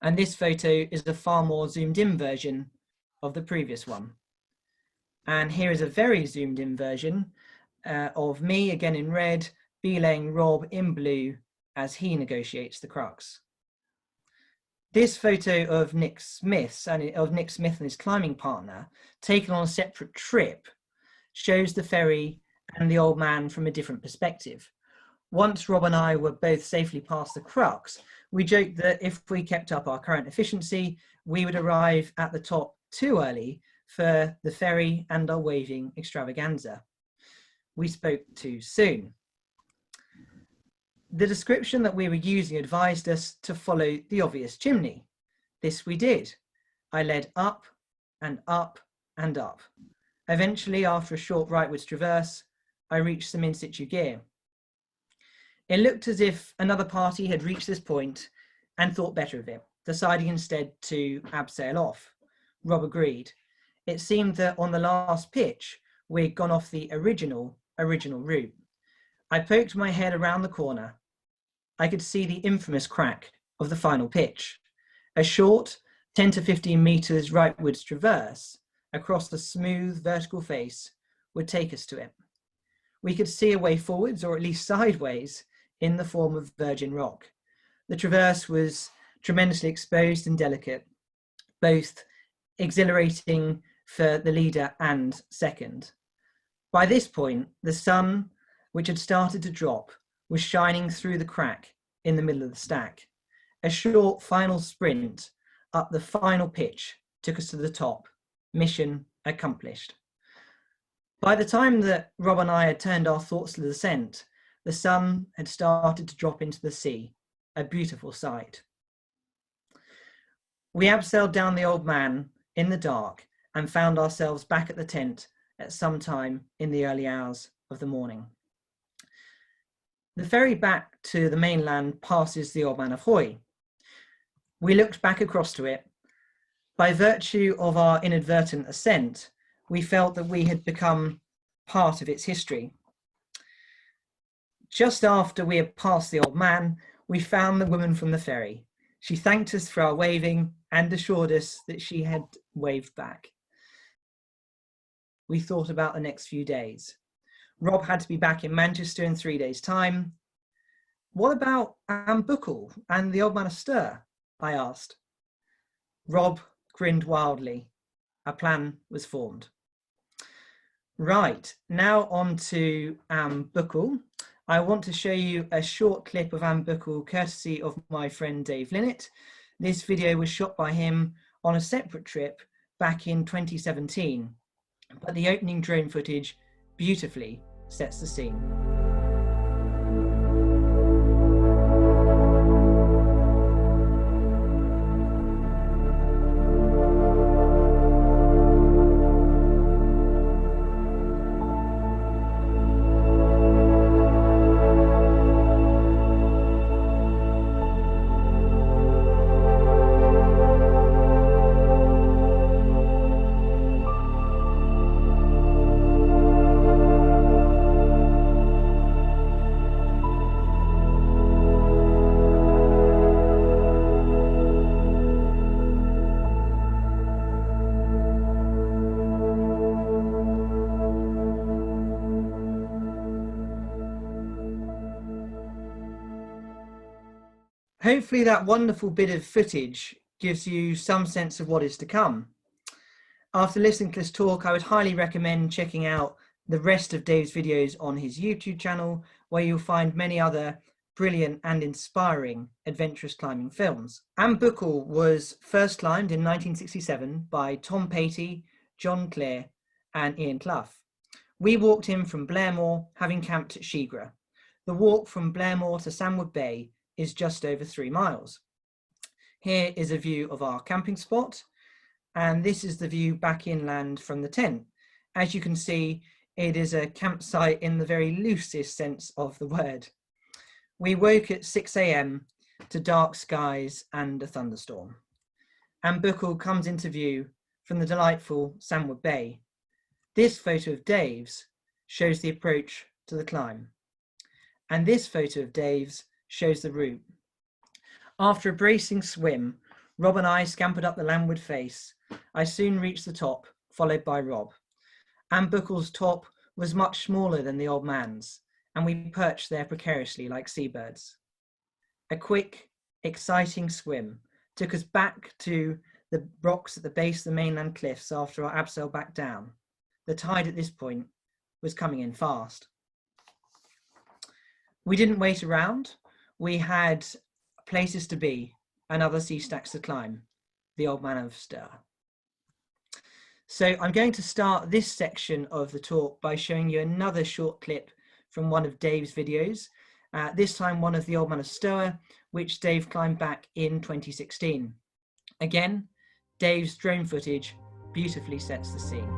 And this photo is a far more zoomed in version of the previous one. And here is a very zoomed in version of me, again in red, belaying Rob in blue as he negotiates the crux. This photo of Nick Smith and his climbing partner, taken on a separate trip, shows the ferry and the Old Man from a different perspective. Once Rob and I were both safely past the crux, we joked that if we kept up our current efficiency, we would arrive at the top too early for the ferry and our waving extravaganza. We spoke too soon. The description that we were using advised us to follow the obvious chimney. This we did. I led up and up and up. Eventually, after a short rightwards traverse, I reached some in situ gear. It looked as if another party had reached this point and thought better of it, deciding instead to abseil off. Rob agreed. It seemed that on the last pitch, we'd gone off the original route. I poked my head around the corner. I could see the infamous crack of the final pitch. A short 10 to 15 meters rightwards traverse across the smooth vertical face would take us to it. We could see a way forwards, or at least sideways, in the form of virgin rock. The traverse was tremendously exposed and delicate, both exhilarating for the leader and second. By this point, the sun, which had started to drop, was shining through the crack in the middle of the stack. A short final sprint up the final pitch took us to the top. Mission accomplished. By the time that Rob and I had turned our thoughts to the descent, the sun had started to drop into the sea, a beautiful sight. We abseiled down the Old Man in the dark and found ourselves back at the tent at some time in the early hours of the morning. The ferry back to the mainland passes the Old Man of Hoy. We looked back across to it. By virtue of our inadvertent ascent, we felt that we had become part of its history. Just after we had passed the Old Man, we found the woman from the ferry. She thanked us for our waving and assured us that she had waved back. We thought about the next few days. Rob had to be back in Manchester in 3 days' time. What about Ambuckle and the Old Man of Stir? I asked. Rob grinned wildly. A plan was formed. Right, now on to Ambuckle. I want to show you a short clip of Ambuckle courtesy of my friend Dave Linnett. This video was shot by him on a separate trip back in 2017, but the opening drone footage beautifully sets the scene. Hopefully that wonderful bit of footage gives you some sense of what is to come. After listening to this talk, I would highly recommend checking out the rest of Dave's videos on his YouTube channel, where you'll find many other brilliant and inspiring adventurous climbing films. Ambuckle was first climbed in 1967 by Tom Patey, John Clear and Ian Clough. We walked in from Blairmore, having camped at Shegra. The walk from Blairmore to Sandwood Bay is just over 3 miles. Here is a view of our camping spot, and this is the view back inland from the tent. As you can see, it is a campsite in the very loosest sense of the word. We woke at 6 a.m. to dark skies and a thunderstorm. Ambuckle comes into view from the delightful Sandwood Bay. This photo of Dave's shows the approach to the climb, and this photo of Dave's shows the route. After a bracing swim, Rob and I scampered up the landward face. I soon reached the top, followed by Rob. Ambuckle's top was much smaller than the Old Man's, and we perched there precariously like seabirds. A quick, exciting swim took us back to the rocks at the base of the mainland cliffs after our abseil back down. The tide at this point was coming in fast. We didn't wait around. We had places to be and other sea stacks to climb, the Old Man of Stir. So I'm going to start this section of the talk by showing you another short clip from one of Dave's videos, this time one of the Old Man of Stir, which Dave climbed back in 2016. Again, Dave's drone footage beautifully sets the scene.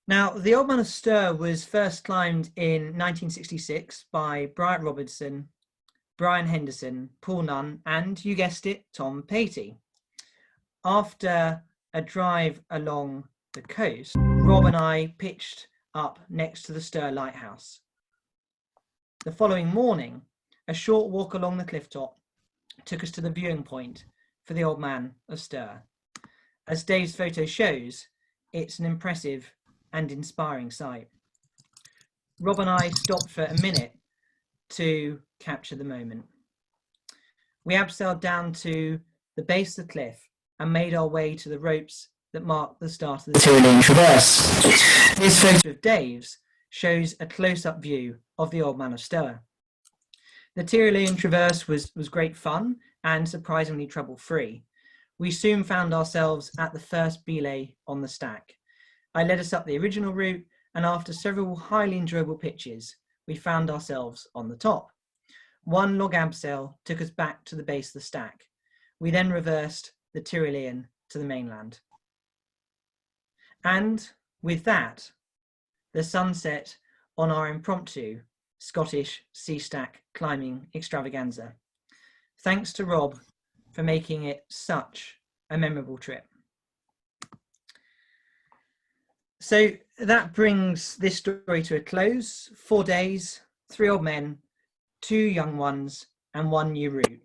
Now, the Old Man of Ster was first climbed in 1966 by Bryant Robertson, Brian Henderson, Paul Nunn, and, you guessed it, Tom Patey. After a drive along the coast, Rob and I pitched up next to the Ster Lighthouse. The following morning, a short walk along the cliff top took us to the viewing point for the Old Man of Ster. As Dave's photo shows, it's an impressive and inspiring sight. Rob and I stopped for a minute to capture the moment. We abseiled down to the base of the cliff and made our way to the ropes that mark the start of the Tyrolean Traverse. This photo of Dave's shows a close-up view of the Old Man of Ster. The Tyrolean Traverse was great fun and surprisingly trouble-free. We soon found ourselves at the first belay on the stack. I led us up the original route, and after several highly enjoyable pitches, we found ourselves on the top. One log abseil took us back to the base of the stack. We then reversed the Tyrolean to the mainland. And with that, the sunset on our impromptu Scottish sea stack climbing extravaganza. Thanks to Rob for making it such a memorable trip. So that brings this story to a close. 4 days, 3 old men, 2 young ones, and 1 new route.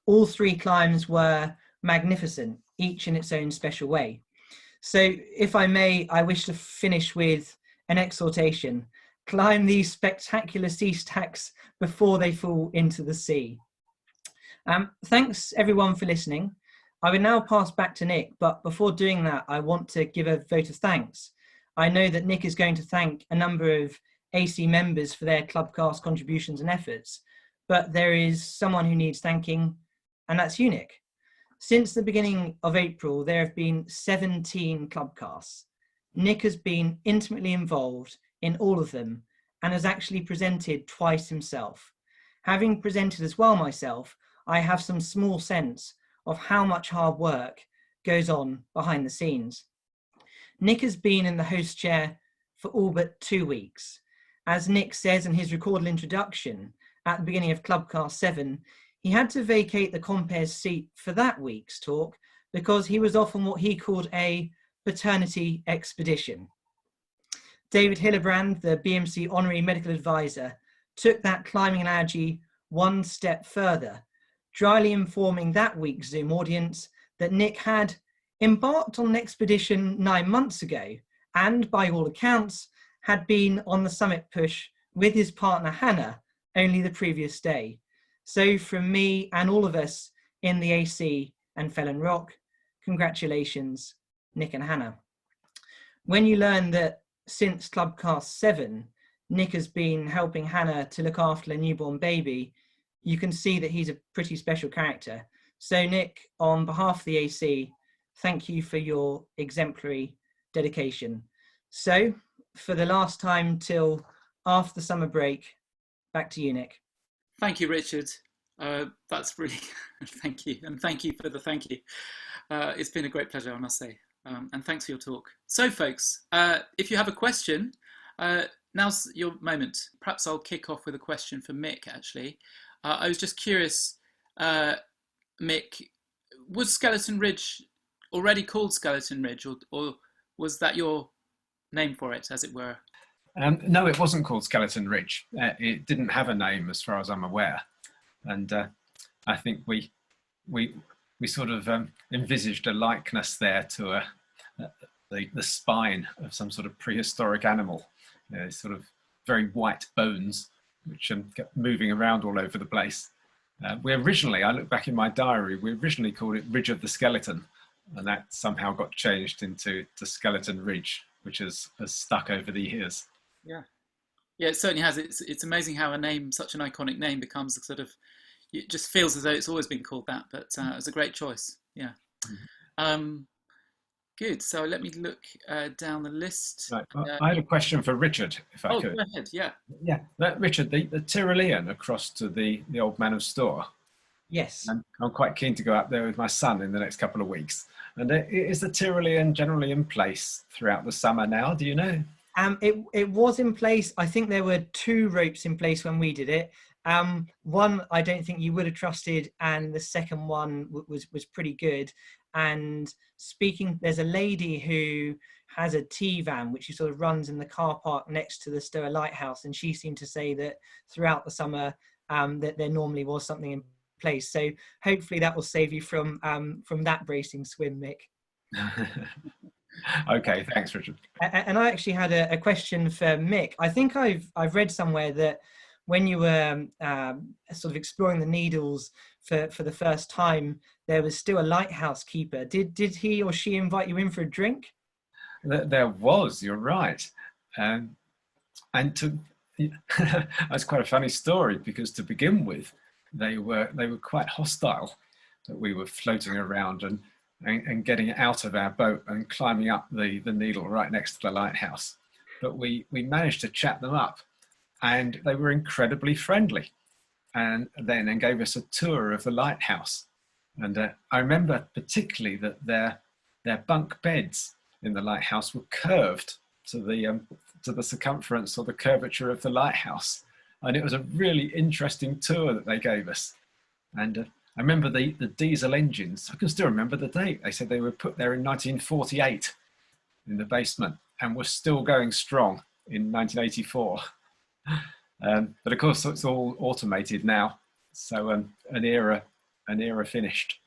All 3 climbs were magnificent, each in its own special way. So if I may, I wish to finish with an exhortation. Climb these spectacular sea stacks before they fall into the sea. Thanks everyone for listening. I will now pass back to Nick, but before doing that, I want to give a vote of thanks. I know that Nick is going to thank a number of AC members for their ClubCast contributions and efforts, but there is someone who needs thanking, and that's you, Nick. Since the beginning of April, there have been 17 ClubCasts. Nick has been intimately involved in all of them and has actually presented twice himself. Having presented as well myself, I have some small sense of how much hard work goes on behind the scenes. Nick has been in the host chair for all but 2 weeks. As Nick says in his recorded introduction at the beginning of ClubCast 7, he had to vacate the compere's seat for that week's talk because he was off on what he called a paternity expedition. David Hillebrand, the BMC Honorary Medical Advisor, took that climbing analogy one step further, dryly informing that week's Zoom audience that Nick had embarked on an expedition 9 months ago and, by all accounts, had been on the summit push with his partner Hannah only the previous day. So from me and all of us in the AC and Felon Rock, congratulations, Nick and Hannah. When you learn that since ClubCast 7, Nick has been helping Hannah to look after a newborn baby, you can see that he's a pretty special character. So Nick, on behalf of the AC, thank you for your exemplary dedication. So, for the last time till after the summer break, back to you, Nick. Thank you, Richard. That's really, thank you. And thank you for the thank you. It's been a great pleasure, I must say. And thanks for your talk. So, folks, if you have a question, now's your moment. Perhaps I'll kick off with a question for Mick, actually. I was just curious, Mick, was Skeleton Ridge already called Skeleton Ridge, or was that your name for it, as it were? No, it wasn't called Skeleton Ridge. It didn't have a name, as far as I'm aware, and I think we sort of envisaged a likeness there to the spine of some sort of prehistoric animal, sort of very white bones which kept moving around all over the place. We originally, I look back in my diary, we originally called it Ridge of the Skeleton, and that somehow got changed into the Skeleton Ridge, which has stuck over the years. Yeah, it certainly has. It's amazing how a name, such an iconic name, becomes a sort of, it just feels as though it's always been called that, but it was a great choice. Yeah. Good. So let me look down the list. Right. I had a question for Richard, if I could. Go ahead. Yeah. Yeah, Richard, the Tyrolean across to the Old Man of Ster. Yes. I'm quite keen to go up there with my son in the next couple of weeks. And is the Tyrolean generally in place throughout the summer now? Do you know? It was in place. I think there were 2 ropes in place when we did it. One I don't think you would have trusted, and the second one was pretty good. And there's a lady who has a T-van which she sort of runs in the car park next to the Stour Lighthouse, and she seemed to say that throughout the summer that there normally was something in place. So hopefully that will save you from that bracing swim, Mick. Okay, thanks, Richard. And I actually had a question for Mick. I think I've read somewhere that when you were sort of exploring the Needles for the first time, there was still a lighthouse keeper. Did he or she invite you in for a drink? There was, you're right. That's quite a funny story, because to begin with, they were quite hostile that we were floating around and getting out of our boat and climbing up the Needle right next to the lighthouse. But we managed to chat them up, and they were incredibly friendly, and gave us a tour of the lighthouse. And I remember particularly that their bunk beds in the lighthouse were curved to the circumference or the curvature of the lighthouse, and it was a really interesting tour that they gave us. And I remember the diesel engines. I can still remember the date. They said they were put there in 1948 in the basement and were still going strong in 1984. But of course, it's all automated now. So an era finished.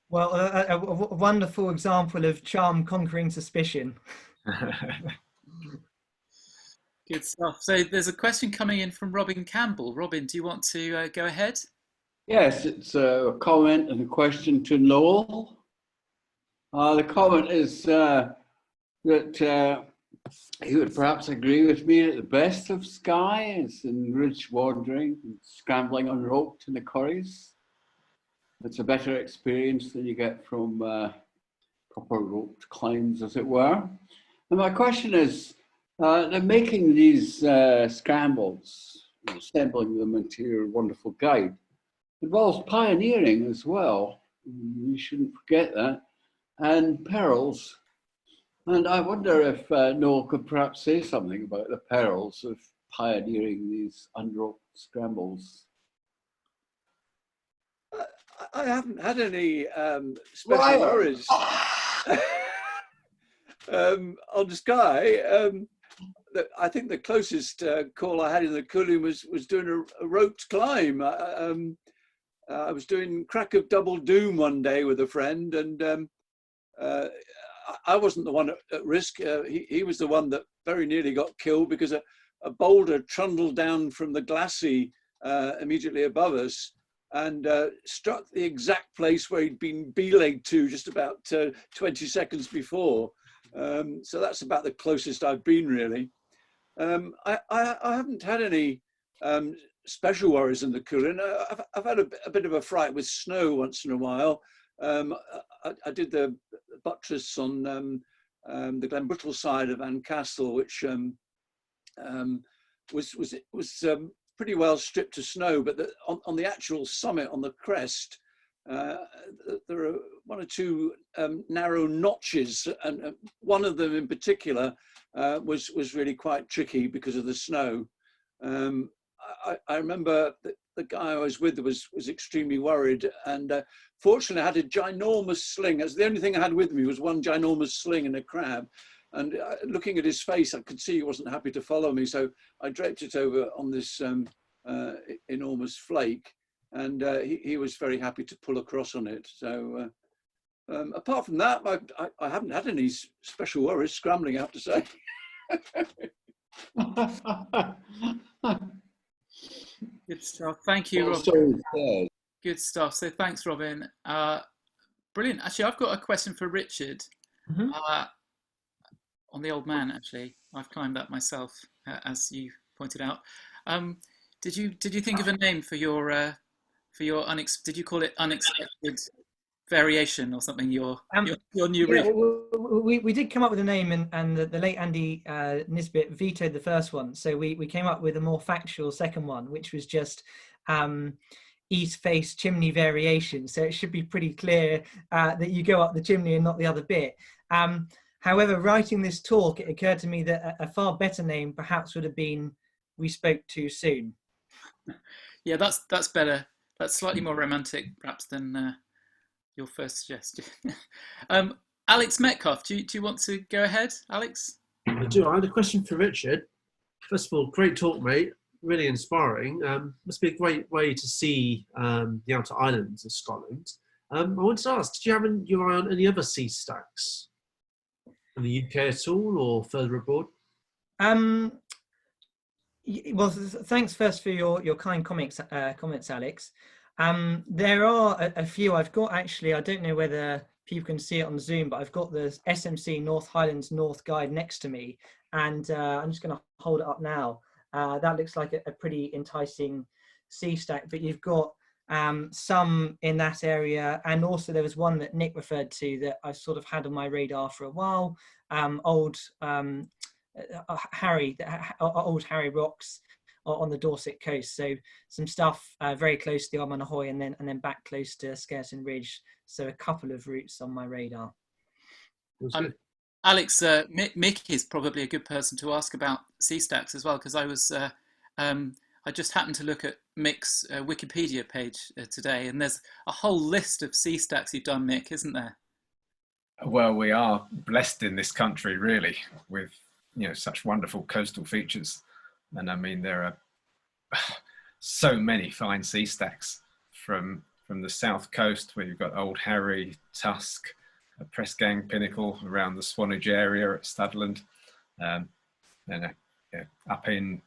Well, a wonderful example of charm conquering suspicion. Good stuff. So there's a question coming in from Robin Campbell. Robin, do you want to go ahead? Yes, it's a comment and a question to Noel. The comment is that he would perhaps agree with me that the best of Skye is in ridge wandering and scrambling on rope in the corries. It's a better experience than you get from proper roped climbs, as it were. And my question is, they're making these scrambles, assembling them into your wonderful guide. It involves pioneering as well. You shouldn't forget that. And perils. And I wonder if Noel could perhaps say something about the perils of pioneering these unroped scrambles. I haven't had any special worries on Skye. I think the closest call I had in the Cuillin was doing a roped climb. I was doing Crack of Double Doom one day with a friend, and I wasn't the one at risk. He was the one that very nearly got killed because a boulder trundled down from the glacis immediately above us and struck the exact place where he'd been belayed to just about 20 seconds before. So that's about the closest I've been, really. I haven't had any special worries in the Cuillin. I've had a bit of a fright with snow once in a while. I did the buttress on the Glenbrittle side of Ancastle, which was pretty well stripped to snow, but on the actual summit, on the crest, there are one or two narrow notches, and one of them in particular was really quite tricky because of the snow. I remember the guy I was with was extremely worried, and fortunately I had a ginormous sling. That's the only thing I had with me, was one ginormous sling and a crab. And looking at his face, I could see he wasn't happy to follow me, so I draped it over on this enormous flake, and he was very happy to pull across on it. So apart from that, I haven't had any special worries scrambling, I have to say. Good stuff. Thank you, Robin. Good stuff. So thanks, Robin. Brilliant. Actually, I've got a question for Richard. Mm-hmm. On the Old Man, actually. I've climbed that myself, as you pointed out. Did you think of a name for your did you call it unexpected variation or something? Your new yeah, we did come up with a name, and the late Andy Nisbet vetoed the first one, so we came up with a more factual second one, which was just east face chimney variation. So it should be pretty clear that you go up the chimney and not the other bit. However, writing this talk, it occurred to me that a far better name perhaps would have been We Spoke Too Soon. Yeah, that's better. That's slightly more romantic, perhaps, than your first suggestion. Alex Metcalf, do you want to go ahead, Alex? I do. I had a question for Richard. First of all, great talk, mate. Really inspiring. Must be a great way to see the outer islands of Scotland. I wanted to ask, did you have your eye on any other sea stacks in the UK at all, or further abroad? Well, thanks first for your kind comments, Alex. There are a few. I've got actually, I don't know whether people can see it on Zoom, but I've got the SMC North Highlands North Guide next to me, and I'm just going to hold it up now. That looks like a pretty enticing sea stack, but you've got some in that area, and also there was one that Nick referred to that I've sort of had on my radar for a while. Old Harry Rocks on the Dorset coast. So some stuff very close to the Armagh and then back close to Skeleton Ridge. So a couple of routes on my radar. Alex, Mick is probably a good person to ask about sea stacks as well, because I just happened to look at Mick's Wikipedia page today, and there's a whole list of sea stacks you've done, Mick, isn't there? Well, we are blessed in this country, really, with such wonderful coastal features. And I mean, there are so many fine sea stacks from the south coast, where you've got Old Harry, Tusk, Pressgang Pinnacle around the Swanage area at Studland, and up in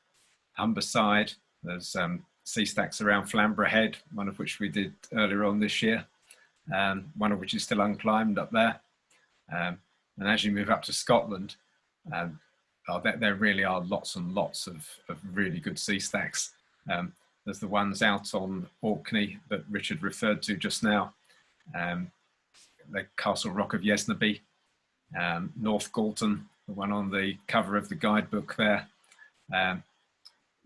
Humberside, there's sea stacks around Flamborough Head, one of which we did earlier on this year, one of which is still unclimbed up there. And as you move up to Scotland, there really are lots and lots of really good sea stacks. There's the ones out on Orkney that Richard referred to just now, the Castle Rock of Yesnaby, North Galton, the one on the cover of the guidebook there.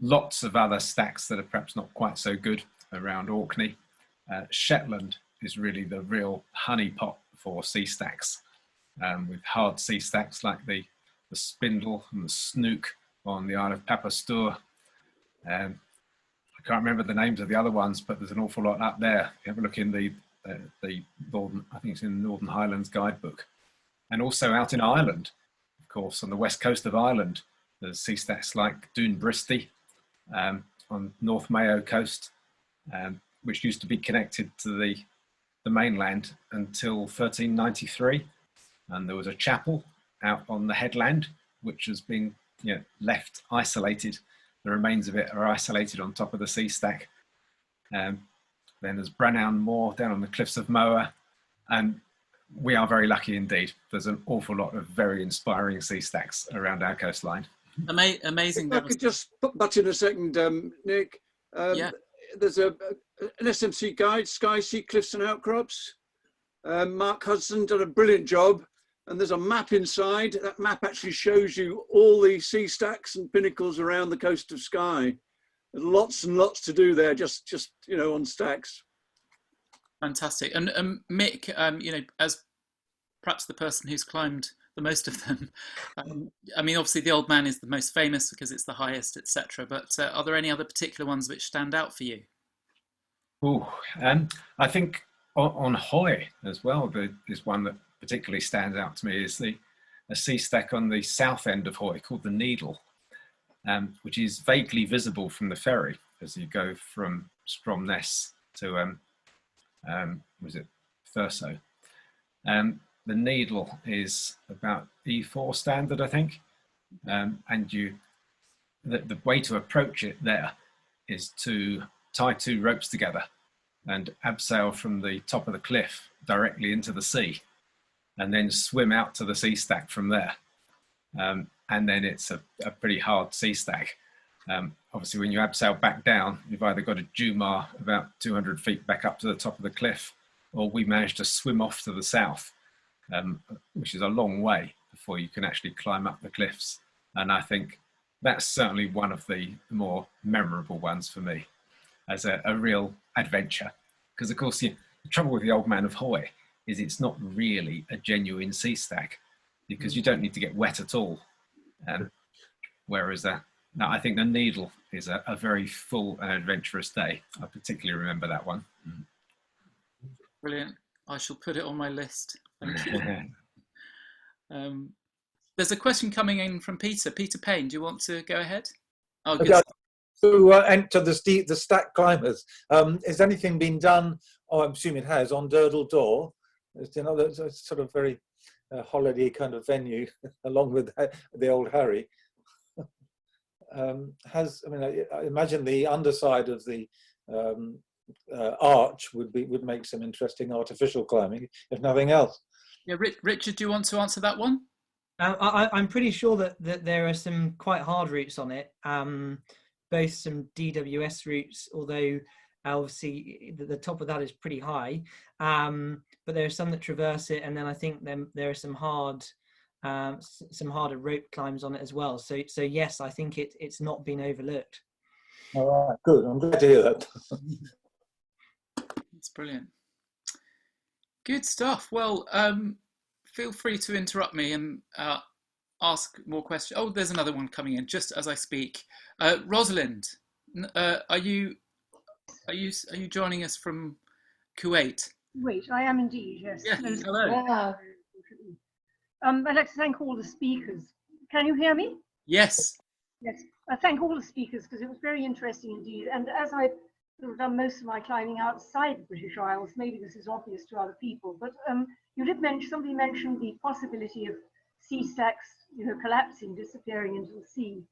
Lots of other stacks that are perhaps not quite so good around Orkney. Shetland is really the real honeypot for sea stacks, with hard sea stacks like the Spindle and the Snook on the Isle of Papastour. I can't remember the names of the other ones, but there's an awful lot up there. You have a look in the Northern, I think it's in the Northern Highlands guidebook. And also out in Ireland, of course, on the west coast of Ireland, there's sea stacks like Doon Bristy on North Mayo coast, which used to be connected to the mainland until 1393. And there was a chapel out on the headland, which has been left isolated. The remains of it are isolated on top of the sea stack. Then there's Branown Moor down on the cliffs of Moher, and we are very lucky indeed. There's an awful lot of very inspiring sea stacks around our coastline. Amazing. If I could just butt in a second, Nick. There's an SMC guide, Skye Sea Cliffs and Outcrops. Mark Hudson done a brilliant job. And there's a map inside. That map actually shows you all the sea stacks and pinnacles around the coast of Skye. There's lots and lots to do there, just on stacks. Fantastic. And Mick, as perhaps the person who's climbed the most of them, I mean, obviously the Old Man is the most famous because it's the highest, etc. But are there any other particular ones which stand out for you? I think on Hoy as well, there's one that particularly stands out to me is a sea stack on the south end of Hoy called the Needle, which is vaguely visible from the ferry as you go from Stromness to Thurso. The Needle is about E4 standard, I think, and the way to approach it there is to tie two ropes together and abseil from the top of the cliff directly into the sea, and then swim out to the sea stack from there. And then it's a pretty hard sea stack. Obviously, when you abseil back down, you've either got a Jumar about 200 feet back up to the top of the cliff, or we managed to swim off to the south, which is a long way before you can actually climb up the cliffs. And I think that's certainly one of the more memorable ones for me as a real adventure. Because, of course, the trouble with the Old Man of Hoy is it's not really a genuine sea stack. because you don't need to get wet at all. Whereas no, I think the Needle is a very full and adventurous day. I particularly remember that one. Brilliant. I shall put it on my list. Thank you. There's a question coming in from Peter. Peter Payne, do you want to go ahead? Oh, good. To enter the stack climbers, has anything been done? Oh, I'm assuming it has, on Durdle Door. You know, that's a sort of very holiday kind of venue, along with the Old Harry. I imagine the underside of the arch would make some interesting artificial climbing, if nothing else. Yeah, Richard, do you want to answer that one? I'm pretty sure that there are some quite hard routes on it, both some DWS routes, although obviously the top of that is pretty high, but there are some that traverse it, and then I think there are some harder rope climbs on it as well. So yes, I think it's not been overlooked. All right, good. I'm glad to hear that. That's brilliant. Good stuff. Well, feel free to interrupt me and ask more questions. Oh, there's another one coming in just as I speak. Rosalind, are you joining us from Kuwait? Wait, I am indeed, yes. Yeah, hello. Yeah. I'd like to thank all the speakers. Can you hear me? Yes. Yes. I thank all the speakers because it was very interesting indeed. And as I've sort of done most of my climbing outside the British Isles, maybe this is obvious to other people, but you did mention, somebody mentioned the possibility of sea stacks, collapsing, disappearing into the sea.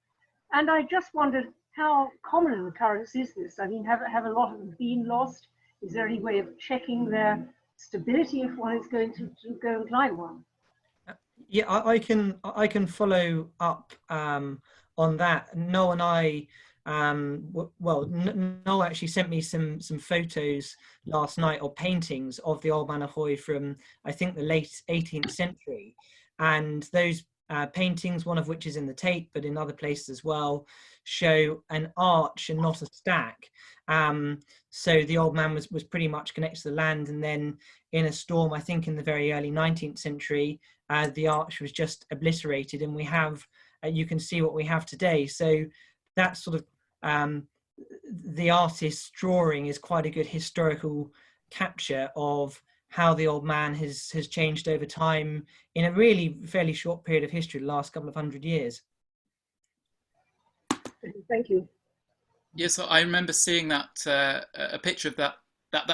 And I just wondered how common an occurrence is this? I mean, have a lot of them been lost? Is there any way of checking their stability if one is going to go and climb one? Yeah, I can follow up on that. Noel and I, Noel actually sent me some photos last night, or paintings of the Old Man of Hoy from, I think, the late 18th century, and those paintings, one of which is in the Tate, but in other places as well, show an arch and not a stack. So the old man was pretty much connected to the land, and then in a storm, I think in the very early 19th century, the arch was just obliterated, and we have, you can see what we have today. So that sort of, the artist's drawing is quite a good historical capture of how the old man has changed over time in a really fairly short period of history, the last couple of 100 years. Thank you. Yes, I remember seeing that a picture of that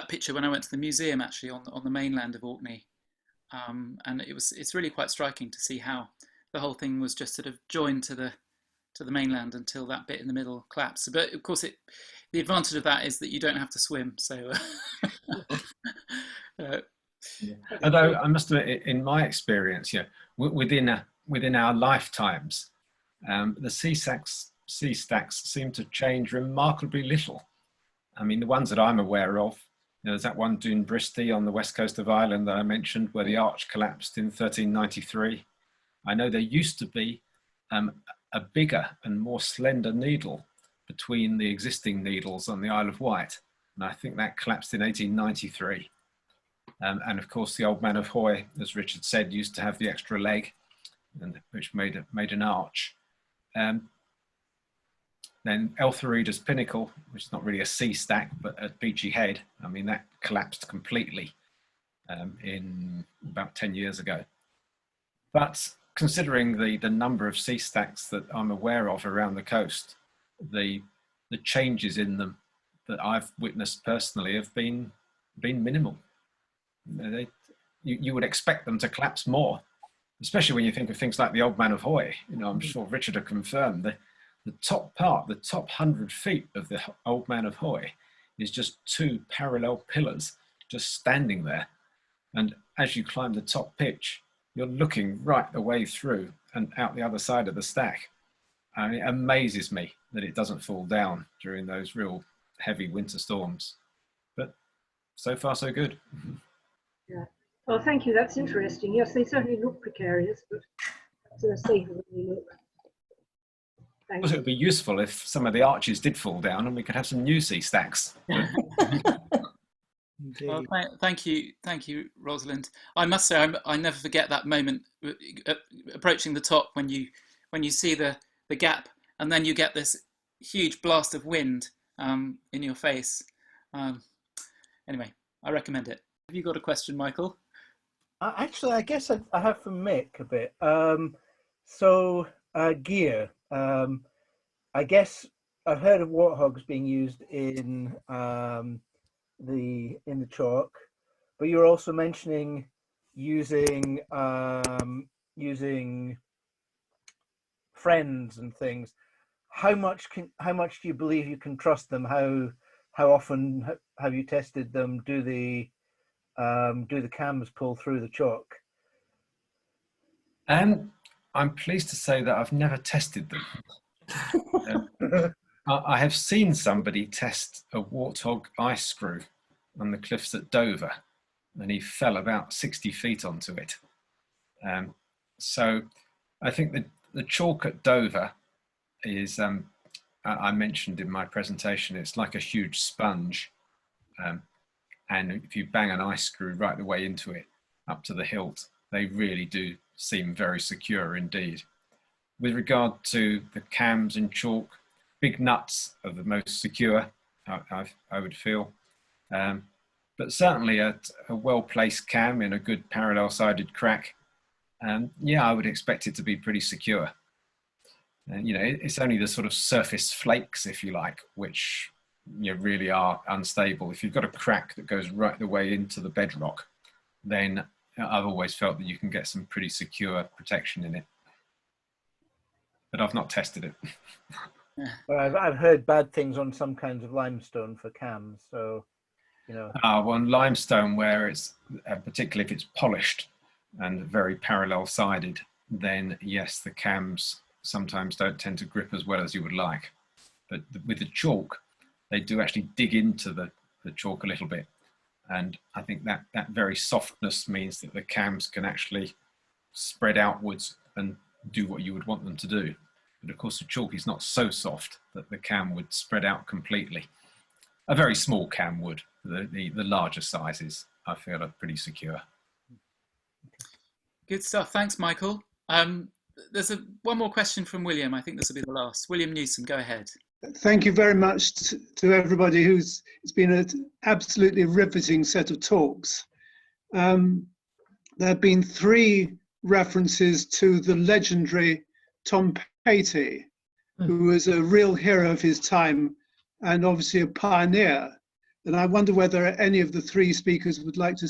picture when I went to the museum, actually, on the mainland of Orkney, and it's really quite striking to see how the whole thing was just sort of joined to the mainland until that bit in the middle collapsed. But of course, the advantage of that is that you don't have to swim. So, although I must admit, in my experience, within our lifetimes, the sea stacks seem to change remarkably little. I mean, the ones that I'm aware of, there's that one Dún Bristí on the west coast of Ireland that I mentioned, where the arch collapsed in 1393. I know there used to be a bigger and more slender needle between the existing needles on the Isle of Wight, and I think that collapsed in 1893. And of course, the Old Man of Hoy, as Richard said, used to have the extra leg, which made an arch. Then Eltharida's Pinnacle, which is not really a sea stack, but at Beachy Head, I mean, that collapsed completely in about 10 years ago. But considering the number of sea stacks that I'm aware of around the coast, the changes in them that I've witnessed personally have been minimal. You would expect them to collapse more, especially when you think of things like the Old Man of Hoy. I'm sure Richard had confirmed the top part, the top 100 feet of the Old Man of Hoy is just two parallel pillars just standing there. And as you climb the top pitch, you're looking right the way through and out the other side of the stack. And it amazes me that it doesn't fall down during those real heavy winter storms. But so far, so good. Yeah. Well, thank you. That's interesting. Yes, they certainly look precarious, but they're safer than they look. Of course, it would be useful if some of the arches did fall down and we could have some new sea stacks. Well, thank you, Rosalind. I must say, I never forget that moment approaching the top when you see the gap, and then you get this huge blast of wind in your face. Anyway, I recommend it. Have you got a question, Michael? Actually, I guess I have from Mick a bit. Gear. I guess I've heard of warthogs being used in the chalk, but you're also mentioning using friends and things. How much do you believe you can trust them? How often have you tested them? Do the cams pull through the chalk? I'm pleased to say that I've never tested them. I have seen somebody test a warthog ice screw on the cliffs at Dover, and he fell about 60 feet onto it. So I think that the chalk at Dover is, I mentioned in my presentation, it's like a huge sponge. And if you bang an ice screw right the way into it, up to the hilt, they really do seem very secure indeed. With regard to the cams in chalk, big nuts are the most secure, I would feel. But certainly a well-placed cam in a good parallel-sided crack, yeah, I would expect it to be pretty secure. And, it's only the sort of surface flakes, if you like, which really are unstable. If you've got a crack that goes right the way into the bedrock, then I've always felt that you can get some pretty secure protection in it. But I've not tested it. Well, I've heard bad things on some kinds of limestone for cams, so well, on limestone, where it's particularly if it's polished and very parallel-sided, then yes, the cams sometimes don't tend to grip as well as you would like. But with the chalk, they do actually dig into the chalk a little bit. And I think that very softness means that the cams can actually spread outwards and do what you would want them to do. But of course, the chalk is not so soft that the cam would spread out completely. A very small cam would. The larger sizes, I feel, are pretty secure. Good stuff. Thanks, Michael. There's one more question from William. I think this will be the last. William Newsom, go ahead. Thank you very much to everybody it's been an absolutely riveting set of talks. There have been 3 references to the legendary Tom Patey, who was a real hero of his time and obviously a pioneer. And I wonder whether any of the 3 speakers would like to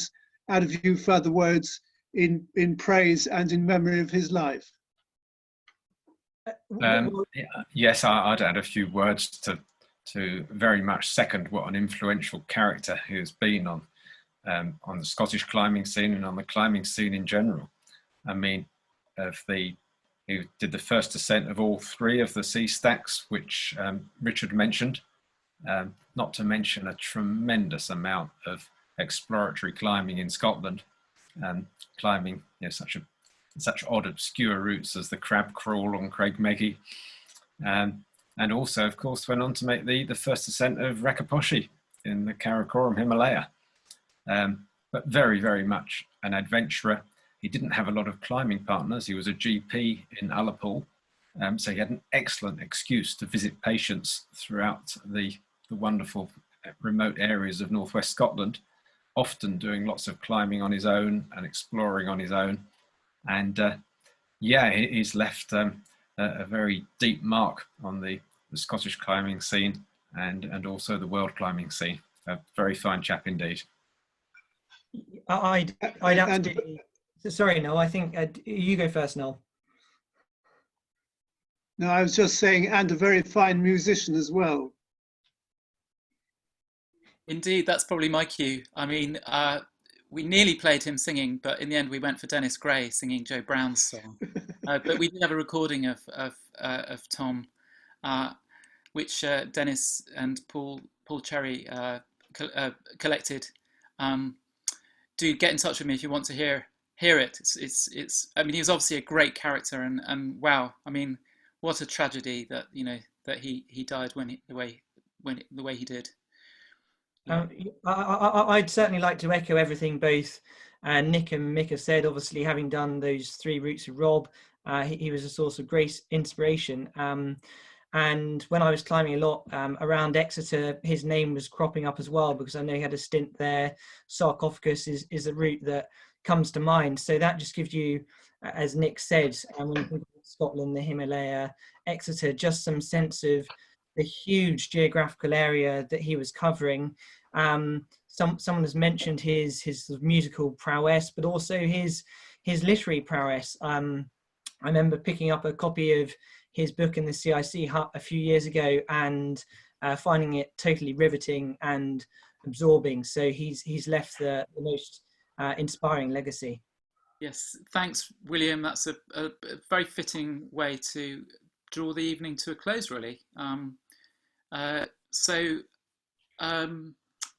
add a few further words in praise and in memory of his life. Yes, I'd add a few words to very much second what an influential character he has been on the Scottish climbing scene and on the climbing scene in general. I mean, he did the first ascent of all 3 of the sea stacks, which Richard mentioned, not to mention a tremendous amount of exploratory climbing in Scotland, climbing such odd obscure routes as the Crab Crawl on Craigmeggy, and also of course went on to make the first ascent of Rakaposhi in the Karakoram Himalaya, but very, very much an adventurer. He didn't have a lot of climbing partners. He was a GP in Ullapool, so he had an excellent excuse to visit patients throughout the wonderful remote areas of northwest Scotland, often doing lots of climbing on his own and exploring on his own. And yeah, he's left a very deep mark on the Scottish climbing scene and also the world climbing scene. A very fine chap indeed. I'd absolutely... Sorry, Noel, I think you go first, Noel. No, I was just saying, and a very fine musician as well. Indeed, that's probably my cue. I mean, we nearly played him singing, but in the end we went for Dennis Gray singing Joe Brown's song. But we did have a recording of Tom, which Dennis and Paul Cherry collected. Do get in touch with me if you want to hear it. It's. I mean, he was obviously a great character, and wow. I mean, what a tragedy that that he died the way he did. I'd certainly like to echo everything both Nick and Mick have said. Obviously, having done those 3 routes with Rob, he was a source of great inspiration. And when I was climbing a lot around Exeter, his name was cropping up as well, because I know he had a stint there. Sarcophagus is a route that comes to mind. So that just gives you, as Nick said, when you think of Scotland, the Himalaya, Exeter, just some sense of the huge geographical area that he was covering. Someone has mentioned his sort of musical prowess, but also his literary prowess. I remember picking up a copy of his book in the CIC hut a few years ago and finding it totally riveting and absorbing. So he's left the most inspiring legacy. Yes, thanks, William. That's a very fitting way to draw the evening to a close, really.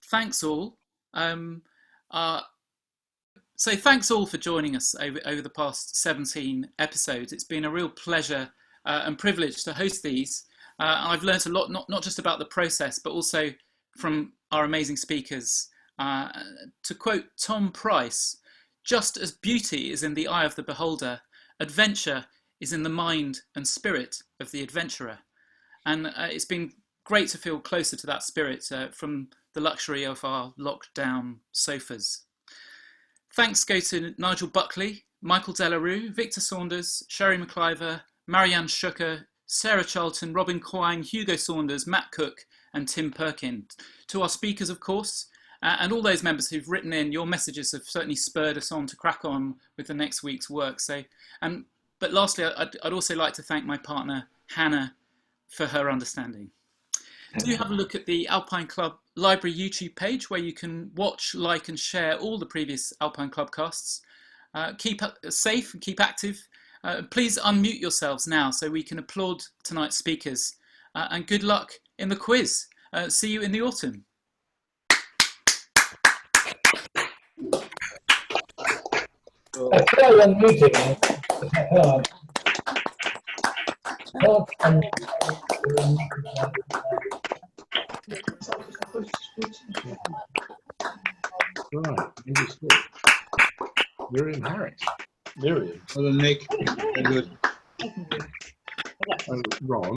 Thanks all. So thanks all for joining us over the past 17 episodes. It's been a real pleasure and privilege to host these. I've learned a lot, not just about the process, but also from our amazing speakers. To quote Tom Price, just as beauty is in the eye of the beholder, adventure is in the mind and spirit of the adventurer. And it's been great to feel closer to that spirit from the luxury of our locked-down sofas. Thanks go to Nigel Buckley, Michael Delarue, Victor Saunders, Sherry McIver, Marianne Shucker, Sarah Charlton, Robin Quine, Hugo Saunders, Matt Cook and Tim Perkin. To our speakers, of course, and all those members who've written in, your messages have certainly spurred us on to crack on with the next week's work. But lastly, I'd also like to thank my partner, Hannah, for her understanding. Do have a look at the Alpine Club Library YouTube page, where you can watch, like and share all the previous Alpine Clubcasts. Keep safe and keep active. Please unmute yourselves now so we can applaud tonight's speakers. And good luck in the quiz. See you in the autumn. Right, Miriam Harris. Miriam. Hello, Nick. Very good. Ron.